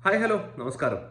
Hi hello നമസ്കാരം.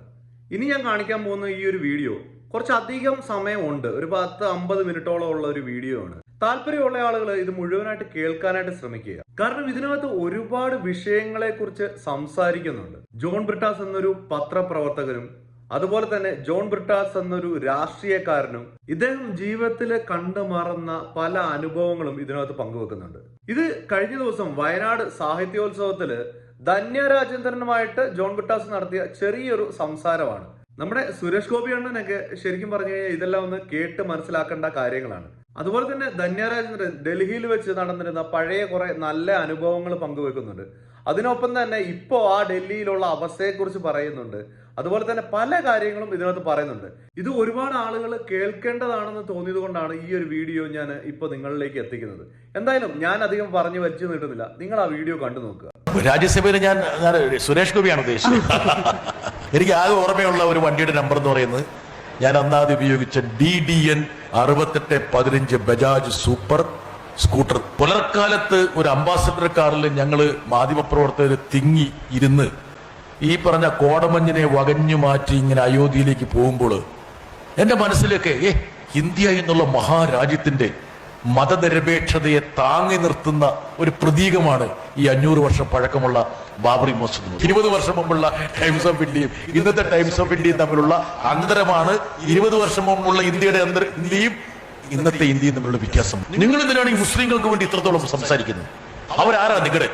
ഇനി ഞാൻ കാണിക്കാൻ പോകുന്ന ഈ ഒരു വീഡിയോ കുറച്ചധികം സമയമുണ്ട്. ഒരു 10-50 മിനിറ്റോളം ഉള്ള ഒരു വീഡിയോ ആണ്. താല്പര്യമുള്ള ആളുകൾ ഇത് മുഴുവനായിട്ട് കേൾക്കാനായിട്ട് ശ്രമിക്കുക. കാരണം ഇതിനകത്ത് ഒരുപാട് വിഷയങ്ങളെ കുറിച്ച് സംസാരിക്കുന്നുണ്ട്. ജോൺ ബ്രിട്ടാസ് എന്നൊരു പത്രപ്രവർത്തകനും അതുപോലെ തന്നെ ജോൺ ബ്രിട്ടാസ് എന്നൊരു രാഷ്ട്രീയക്കാരനും ഇദ്ദേഹം ജീവിതത്തിൽ കണ്ടുമറന്ന പല അനുഭവങ്ങളും ഇതിനകത്ത് പങ്കുവെക്കുന്നുണ്ട്. ഇത് കഴിഞ്ഞ ദിവസം വയനാട് സാഹിത്യോത്സവത്തില് ധന്യ രാജേന്ദ്രനുമായിട്ട് ജോൺ ബ്രിട്ടാസ് നടത്തിയ ചെറിയൊരു സംസാരമാണ്. നമ്മുടെ സുരേഷ് ഗോപി അണ്ണനൊക്കെ ശരിക്കും പറഞ്ഞു കഴിഞ്ഞാൽ ഇതെല്ലാം ഒന്ന് കേട്ട് മനസ്സിലാക്കേണ്ട കാര്യങ്ങളാണ്. അതുപോലെ തന്നെ ധന്യ രാജേന്ദ്രൻ ഡൽഹിയിൽ വെച്ച് നടന്നിരുന്ന പഴയ കുറെ നല്ല അനുഭവങ്ങൾ പങ്കുവെക്കുന്നുണ്ട്. അതിനൊപ്പം തന്നെ ഇപ്പോൾ ആ ഡൽഹിയിലുള്ള അവസ്ഥയെക്കുറിച്ച് പറയുന്നുണ്ട്. അതുപോലെ തന്നെ പല കാര്യങ്ങളും ഇതിനകത്ത് പറയുന്നുണ്ട്. ഇത് ഒരുപാട് ആളുകൾ കേൾക്കേണ്ടതാണെന്ന് തോന്നിയത് കൊണ്ടാണ് ഈ ഒരു വീഡിയോ ഞാൻ ഇപ്പോൾ നിങ്ങളിലേക്ക് എത്തിക്കുന്നത്. എന്തായാലും ഞാൻ അധികം പറഞ്ഞു വലിച്ചു നീട്ടുന്നില്ല, നിങ്ങൾ ആ വീഡിയോ കണ്ടു നോക്കുക. രാജ്യസഭയിൽ ഞാൻ സുരേഷ് ഗോപിയാണ് ഉദ്ദേശിച്ചത്. എനിക്ക് ആകെ ഓർമ്മയുള്ള ഒരു വണ്ടിയുടെ നമ്പർ എന്ന് പറയുന്നത് ഞാൻ അന്നാദ്യം ഉപയോഗിച്ച DDN 6815 ബജാജ് സൂപ്പർ സ്കൂട്ടർ. പുലർക്കാലത്ത് ഒരു അംബാസഡർ കാറിൽ ഞങ്ങള് മാധ്യമപ്രവർത്തകർ തിങ്ങി ഇരുന്ന് ഈ പറഞ്ഞ കോടമഞ്ഞിനെ വകഞ്ഞു മാറ്റി ഇങ്ങനെ അയോധ്യയിലേക്ക് പോകുമ്പോൾ എന്റെ മനസ്സിലൊക്കെ ഇന്ത്യ എന്നുള്ള മഹാരാജ്യത്തിന്റെ മതനിരപേക്ഷതയെ താങ്ങി നിർത്തുന്ന ഒരു പ്രതീകമാണ് ഈ 500 വർഷം പഴക്കമുള്ള ബാബറി മസ്ജിദ്. 20 വർഷം മുമ്പുള്ള ടൈംസ് ഓഫ് ഇന്ത്യയും ഇന്നത്തെ ടൈംസ് ഓഫ് ഇന്ത്യയും തമ്മിലുള്ള അന്തരമാണ് 20 വർഷം മുമ്പുള്ള ഇന്ത്യയുടെ ഇന്ത്യയും ഇന്നത്തെ ഇന്ത്യയും തമ്മിലുള്ള വ്യത്യാസം. നിങ്ങൾ എന്തിനാണ് ഈ മുസ്ലിങ്ങൾക്ക് വേണ്ടി ഇത്രത്തോളം സംസാരിക്കുന്നത്? അവരാരാണ് നിങ്ങളുടെ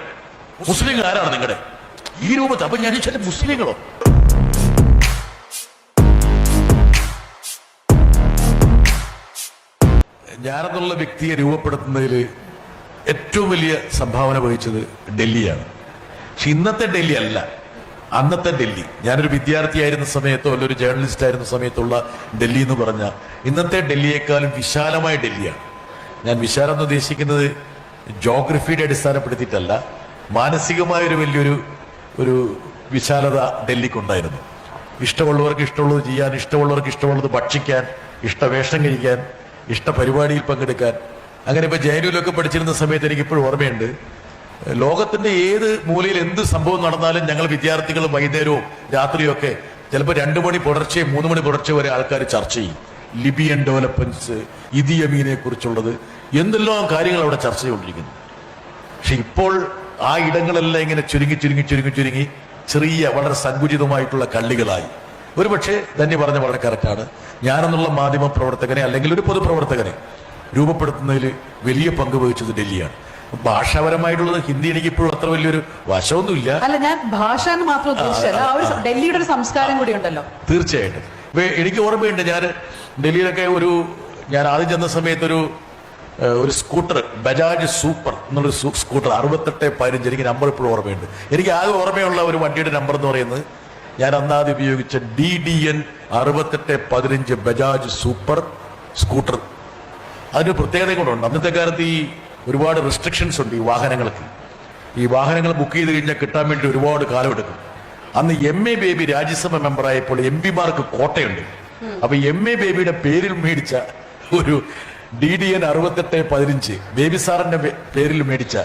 മുസ്ലിങ്ങൾ? ആരാണ് നിങ്ങളുടെ ഈ രൂപത്തിൽ? അപ്പൊ ഞാൻ ചില മുസ്ലിങ്ങളോ? ഞാനെന്നുള്ള വ്യക്തിയെ രൂപപ്പെടുത്തുന്നതിൽ ഏറ്റവും വലിയ സംഭാവന വഹിച്ചത് ഡൽഹിയാണ്. പക്ഷെ ഇന്നത്തെ ഡൽഹി അല്ല, അന്നത്തെ ഡൽഹി. ഞാനൊരു വിദ്യാർത്ഥിയായിരുന്ന സമയത്തോ അല്ലൊരു ജേർണലിസ്റ്റ് ആയിരുന്ന സമയത്തുള്ള ഡൽഹി എന്ന് പറഞ്ഞാൽ ഇന്നത്തെ ഡൽഹിയേക്കാളും വിശാലമായ ഡൽഹിയാണ്. ഞാൻ വിശാലം എന്ന് ഉദ്ദേശിക്കുന്നത് ജോഗ്രഫിയുടെ അടിസ്ഥാനപ്പെടുത്തിയിട്ടല്ല, മാനസികമായ ഒരു വിശാലത ഡൽഹിക്കുണ്ടായിരുന്നു. ഇഷ്ടമുള്ളവർക്ക് ഇഷ്ടമുള്ളത് ചെയ്യാൻ, ഇഷ്ടമുള്ളവർക്ക് ഇഷ്ടമുള്ളത് ഭക്ഷിക്കാൻ, ഇഷ്ടവേഷം കഴിക്കാൻ, ഇഷ്ട പരിപാടിയിൽ പങ്കെടുക്കാൻ. അങ്ങനെ ഇപ്പൊ ജയലൂലൊക്കെ പഠിച്ചിരുന്ന സമയത്ത് എനിക്ക് ഇപ്പോഴും ഓർമ്മയുണ്ട്, ലോകത്തിന്റെ ഏത് മൂലയിൽ എന്ത് സംഭവം നടന്നാലും ഞങ്ങൾ വിദ്യാർത്ഥികൾ വൈകുന്നേരവും രാത്രിയൊക്കെ ചിലപ്പോൾ 2 മണി പുലർച്ചെ 3 മണി പുലർച്ചെ വരെ ആൾക്കാർ ചർച്ച ചെയ്യും. ലിബിയൻ ഡെവലപ്മെന്റ്സ്, ഇദി അമീനെ കുറിച്ചുള്ളത്, എന്തെല്ലാം കാര്യങ്ങൾ അവിടെ ചർച്ച ചെയ്തുകൊണ്ടിരിക്കുന്നു. പക്ഷെ ഇപ്പോൾ ആ ഇടങ്ങളെല്ലാം ഇങ്ങനെ ചുരുങ്ങി ചെറിയ വളരെ സങ്കുചിതമായിട്ടുള്ള കള്ളികളായി. ഒരുപക്ഷെ തന്നെ പറഞ്ഞ വളരെ കറക്റ്റാണ്. ഞാനെന്നുള്ള മാധ്യമ പ്രവർത്തകനെ അല്ലെങ്കിൽ ഒരു പൊതുപ്രവർത്തകനെ രൂപപ്പെടുത്തുന്നതിൽ വലിയ പങ്ക് വഹിച്ചത് ഡൽഹിയാണ്. ഭാഷാപരമായിട്ടുള്ളത് ഹിന്ദി എനിക്ക് ഇപ്പോഴും അത്ര വലിയൊരു വശമൊന്നുമില്ല. അല്ല, ഞാൻ ഭാഷ മാത്രം ഉദ്ദേശിച്ചല്ല, ഡൽഹിയുടെ ഒരു സംസ്കാരം കൂടി ഉണ്ടല്ലോ. തീർച്ചയായിട്ടും. എനിക്ക് ഓർമ്മയുണ്ട്, ഞാൻ ഡൽഹിയിലൊക്കെ ഞാൻ ആദ്യം ചെന്ന സമയത്ത് ഒരു സ്കൂട്ടർ, ബജാജ് സൂപ്പർ എന്നുള്ളൊരു സ്കൂട്ടർ 6815, എനിക്ക് നമ്പർ ഇപ്പോഴും ഓർമ്മയുണ്ട്. എനിക്ക് ആകെ ഓർമ്മയുള്ള ഒരു വണ്ടിയുടെ നമ്പർ എന്ന് പറയുന്നത് ഞാൻ അന്നാദ്യം ഉപയോഗിച്ച DDN 6815 ബജാജ് സൂപ്പർ സ്കൂട്ടർ. അതിന് പ്രത്യേകത കൊണ്ടുണ്ട്. അന്നത്തെ കാലത്ത് ഈ ഒരുപാട് റെസ്ട്രിക്ഷൻസ് ഉണ്ട് ഈ വാഹനങ്ങൾക്ക്. ഈ വാഹനങ്ങൾ ബുക്ക് ചെയ്ത് കഴിഞ്ഞാൽ കിട്ടാൻ വേണ്ടി ഒരുപാട് കാലമെടുക്കും. അന്ന് MA ബേബി രാജ്യസഭ മെമ്പറായപ്പോൾ MP മാർക്ക് കോട്ടയുണ്ട്. അപ്പൊ MA ബേബിയുടെ പേരിൽ മേടിച്ച ഒരു DDN 6815, ബേബി സാറിന്റെ പേരിൽ മേടിച്ച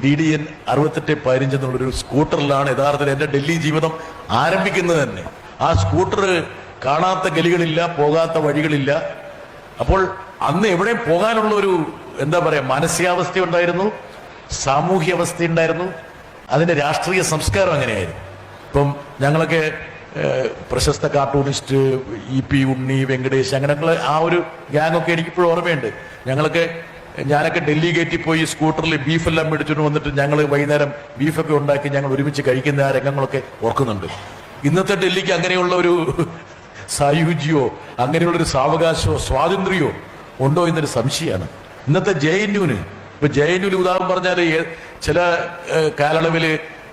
DDN 6815 എന്നുള്ളൊരു സ്കൂട്ടറിലാണ് യഥാർത്ഥത്തിൽ എന്റെ ഡൽഹി ജീവിതം ആരംഭിക്കുന്നത് തന്നെ. ആ സ്കൂട്ടർ കാണാത്ത ഗലികളില്ല, പോകാത്ത വഴികളില്ല. അപ്പോൾ അന്ന് എവിടെയും പോകാനുള്ള ഒരു എന്താ പറയാ മാനസികാവസ്ഥ ഉണ്ടായിരുന്നു, സാമൂഹ്യ അവസ്ഥ ഉണ്ടായിരുന്നു, അതിന്റെ രാഷ്ട്രീയ സംസ്കാരം അങ്ങനെയായിരുന്നു. ഇപ്പം ഞങ്ങളൊക്കെ പ്രശസ്ത കാർട്ടൂണിസ്റ്റ് EP ഉണ്ണി, വെങ്കടേഷ്, അങ്ങനെയുള്ള ആ ഒരു ഗ്യാങ്ങൊക്കെ എനിക്കിപ്പോഴും ഓർമ്മയുണ്ട്. ഞാനൊക്കെ ഡൽഹി ഗേറ്റിൽ പോയി സ്കൂട്ടറിൽ ബീഫെല്ലാം മേടിച്ചുകൊണ്ട് വന്നിട്ട് ഞങ്ങൾ വൈകുന്നേരം ബീഫൊക്കെ ഉണ്ടാക്കി ഞങ്ങൾ ഒരുമിച്ച് കഴിക്കുന്ന ആ രംഗങ്ങളൊക്കെ ഓർക്കുന്നുണ്ട്. ഇന്നത്തെ ഡൽഹിക്ക് അങ്ങനെയുള്ള ഒരു സായുജ്യോ അങ്ങനെയുള്ളൊരു സാവകാശമോ സ്വാതന്ത്ര്യമോ ഉണ്ടോ എന്നൊരു സംശയമാണ്. ഇന്നത്തെ JNUവിന് ഉദാഹരണം പറഞ്ഞാൽ ചില കാലയളവില്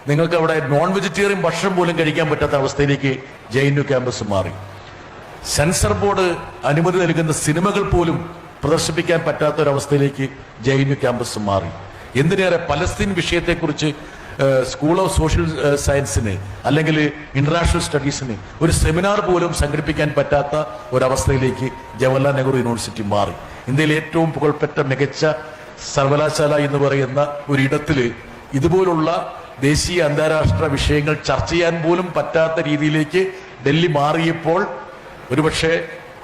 നിങ്ങൾക്ക് അവിടെ നോൺ വെജിറ്റേറിയൻ ഭക്ഷണം പോലും കഴിക്കാൻ പറ്റാത്ത അവസ്ഥയിലേക്ക് JNU ക്യാമ്പസ് മാറി. സെൻസർ ബോർഡ് അനുമതി നൽകുന്ന സിനിമകൾ പോലും പ്രദർശിപ്പിക്കാൻ പറ്റാത്ത ഒരവസ്ഥയിലേക്ക് JNU ക്യാമ്പസ് മാറി. എന്തിനേറെ പലസ്തീൻ വിഷയത്തെക്കുറിച്ച് സ്കൂൾ ഓഫ് സോഷ്യൽ സയൻസിന് അല്ലെങ്കിൽ ഇന്റർനാഷണൽ സ്റ്റഡീസിന് ഒരു സെമിനാർ പോലും സംഘടിപ്പിക്കാൻ പറ്റാത്ത ഒരവസ്ഥയിലേക്ക് ജവഹർലാൽ നെഹ്റു യൂണിവേഴ്സിറ്റി മാറി. ഇന്ത്യയിലെ ഏറ്റവും പുകൾപ്പെട്ട മികച്ച സർവകലാശാല എന്ന് പറയുന്ന ഒരിടത്തില് ഇതുപോലുള്ള ദേശീയ അന്താരാഷ്ട്ര വിഷയങ്ങൾ ചർച്ച ചെയ്യാൻ പോലും പറ്റാത്ത രീതിയിലേക്ക് ഡൽഹി മാറിയപ്പോൾ ഒരുപക്ഷെ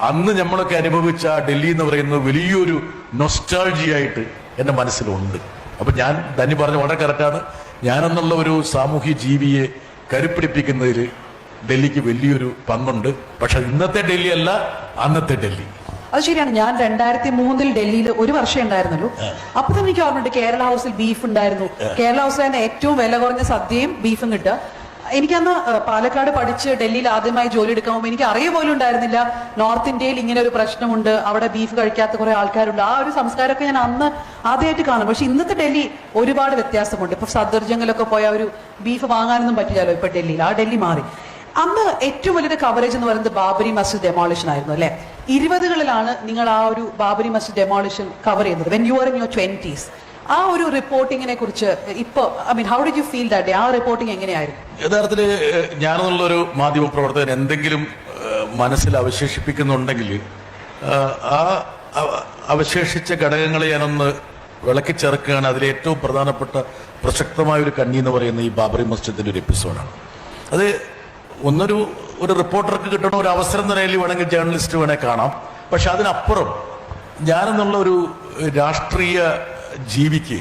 അന്ന് നമ്മളൊക്കെ അനുഭവിച്ച ഡൽഹി എന്ന് പറയുന്നത് വലിയൊരു നൊസ്റ്റാൾജിയായിട്ട് എൻ്റെ മനസ്സിലുണ്ട്. അപ്പൊ ഞാൻ ധന്യ പറഞ്ഞ വളരെ കറക്റ്റാണ്. ഞാനെന്നുള്ള ഒരു സാമൂഹ്യ ജീവിയെ കരുപ്പിടിപ്പിക്കുന്നതിൽ ഡൽഹിക്ക് വലിയൊരു പങ്കുണ്ട്. പക്ഷെ ഇന്നത്തെ ഡൽഹി അല്ല, അന്നത്തെ ഡൽഹി. അത് ശരിയാണ്. ഞാൻ 2003 ഡൽഹിയിൽ ഒരു വർഷം ഉണ്ടായിരുന്നല്ലോ. അപ്പൊ തന്നെ എനിക്ക് ഓർമ്മയുണ്ട്, കേരള ഹൗസിൽ ബീഫ് ഉണ്ടായിരുന്നു. കേരള ഹൗസിൽ തന്നെ ഏറ്റവും വില കുറഞ്ഞ സദ്യയും ബീഫും കിട്ടുക. എനിക്കന്ന് പാലക്കാട് പഠിച്ച് ഡൽഹിയിൽ ആദ്യമായി ജോലി എടുക്കാൻ പോകുമ്പോൾ എനിക്ക് അറിയ പോലും ഉണ്ടായിരുന്നില്ല നോർത്ത് ഇന്ത്യയിൽ ഇങ്ങനെ ഒരു പ്രശ്നമുണ്ട്, അവിടെ ബീഫ് കഴിക്കാത്ത കുറെ ആൾക്കാരുണ്ട്. ആ ഒരു സംസ്കാരമൊക്കെ ഞാൻ അന്ന് ആദ്യമായിട്ട് കാണും. പക്ഷെ ഇന്നത്തെ ഡൽഹി ഒരുപാട് വ്യത്യാസമുണ്ട്. ഇപ്പൊ സദർജങ്ങിലൊക്കെ പോയ ഒരു ബീഫ് വാങ്ങാനൊന്നും പറ്റില്ലല്ലോ ഇപ്പൊ ഡൽഹിയിൽ. ആ ഡൽഹി മാറി. അന്ന് ഏറ്റവും വലിയൊരു കവറേജ് എന്ന് പറയുന്നത് ബാബരി മസ്ജിദ് ഡെമോളിഷൻ ആയിരുന്നു അല്ലെ? 20കളിലാണ് നിങ്ങൾ ആ ഒരു ബാബരി മസ്ജിദ് ഡെമോളിഷൻ കവർ ചെയ്യുന്നത്, when you are in your 20s. ആ ഒരു റിപ്പോർട്ടിങ്ങിനെ കുറിച്ച് ഇപ്പൊ I mean how did you feel that day? ആ റിപ്പോർട്ടിംഗ് എങ്ങനെയായിരുന്നു? യഥാർത്ഥത്തിൽ ഞാനെന്നുള്ളൊരു മാധ്യമ പ്രവർത്തകൻ എന്തെങ്കിലും മനസ്സിൽ അവശേഷിപ്പിക്കുന്നുണ്ടെങ്കിൽ ആ അവശേഷിച്ച ഘടകങ്ങളെ ഞാനൊന്ന് വിളക്കി ചേർക്കുകയാണ്. അതിലെ ഏറ്റവും പ്രധാനപ്പെട്ട പ്രസക്തമായ ഒരു കണ്ണി എന്ന് പറയുന്ന ഈ ബാബറി മസ്ജിദിന്റെ ഒരു എപ്പിസോഡാണ്. അത് ഒരു റിപ്പോർട്ടർക്ക് കിട്ടണ ഒരു അവസരം നിലയിൽ വേണമെങ്കിൽ ജേർണലിസ്റ്റ് വേണേൽ കാണാം. പക്ഷെ അതിനപ്പുറം ഞാനെന്നുള്ള ഒരു രാഷ്ട്രീയ ജീവിക്ക്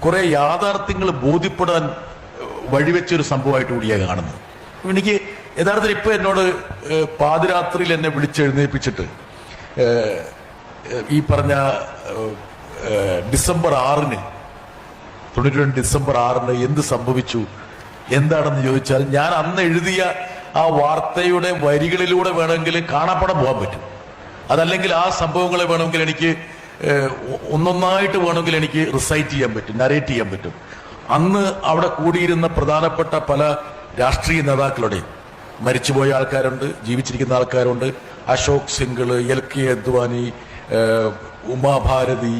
കുറെ യാഥാർത്ഥ്യങ്ങൾ ബോധ്യപ്പെടാൻ വഴിവെച്ചൊരു സംഭവമായിട്ട് കൂടിയാണ് കാണുന്നത്. എനിക്ക് യഥാർത്ഥത്തിൽ ഇപ്പൊ എന്നോട് പാതിരാത്രിയിൽ എന്നെ വിളിച്ചെഴുന്നേൽപ്പിച്ചിട്ട് ഈ പറഞ്ഞ ഡിസംബർ 6-ന് 92 ഡിസംബർ 6-ന് എന്ത് സംഭവിച്ചു എന്താണെന്ന് ചോദിച്ചാൽ ഞാൻ അന്ന് എഴുതിയ ആ വാർത്തയുടെ വരികളിലൂടെ വേണമെങ്കിൽ കാണാപ്പടം പോകാൻ പറ്റും. അതല്ലെങ്കിൽ ആ സംഭവങ്ങളെ വേണമെങ്കിൽ എനിക്ക് ഒന്നൊന്നായിട്ട് വേണമെങ്കിൽ എനിക്ക് റിസൈറ്റ് ചെയ്യാൻ പറ്റും, നരേറ്റ് ചെയ്യാൻ പറ്റും. അന്ന് അവിടെ കൂടിയിരുന്ന പ്രധാനപ്പെട്ട പല രാഷ്ട്രീയ നേതാക്കളുടെയും, മരിച്ചുപോയ ആൾക്കാരുണ്ട്, ജീവിച്ചിരിക്കുന്ന ആൾക്കാരുണ്ട്, അശോക് സിംഗിള്, LK അദ്വാനി, ഉമാഭാരതി,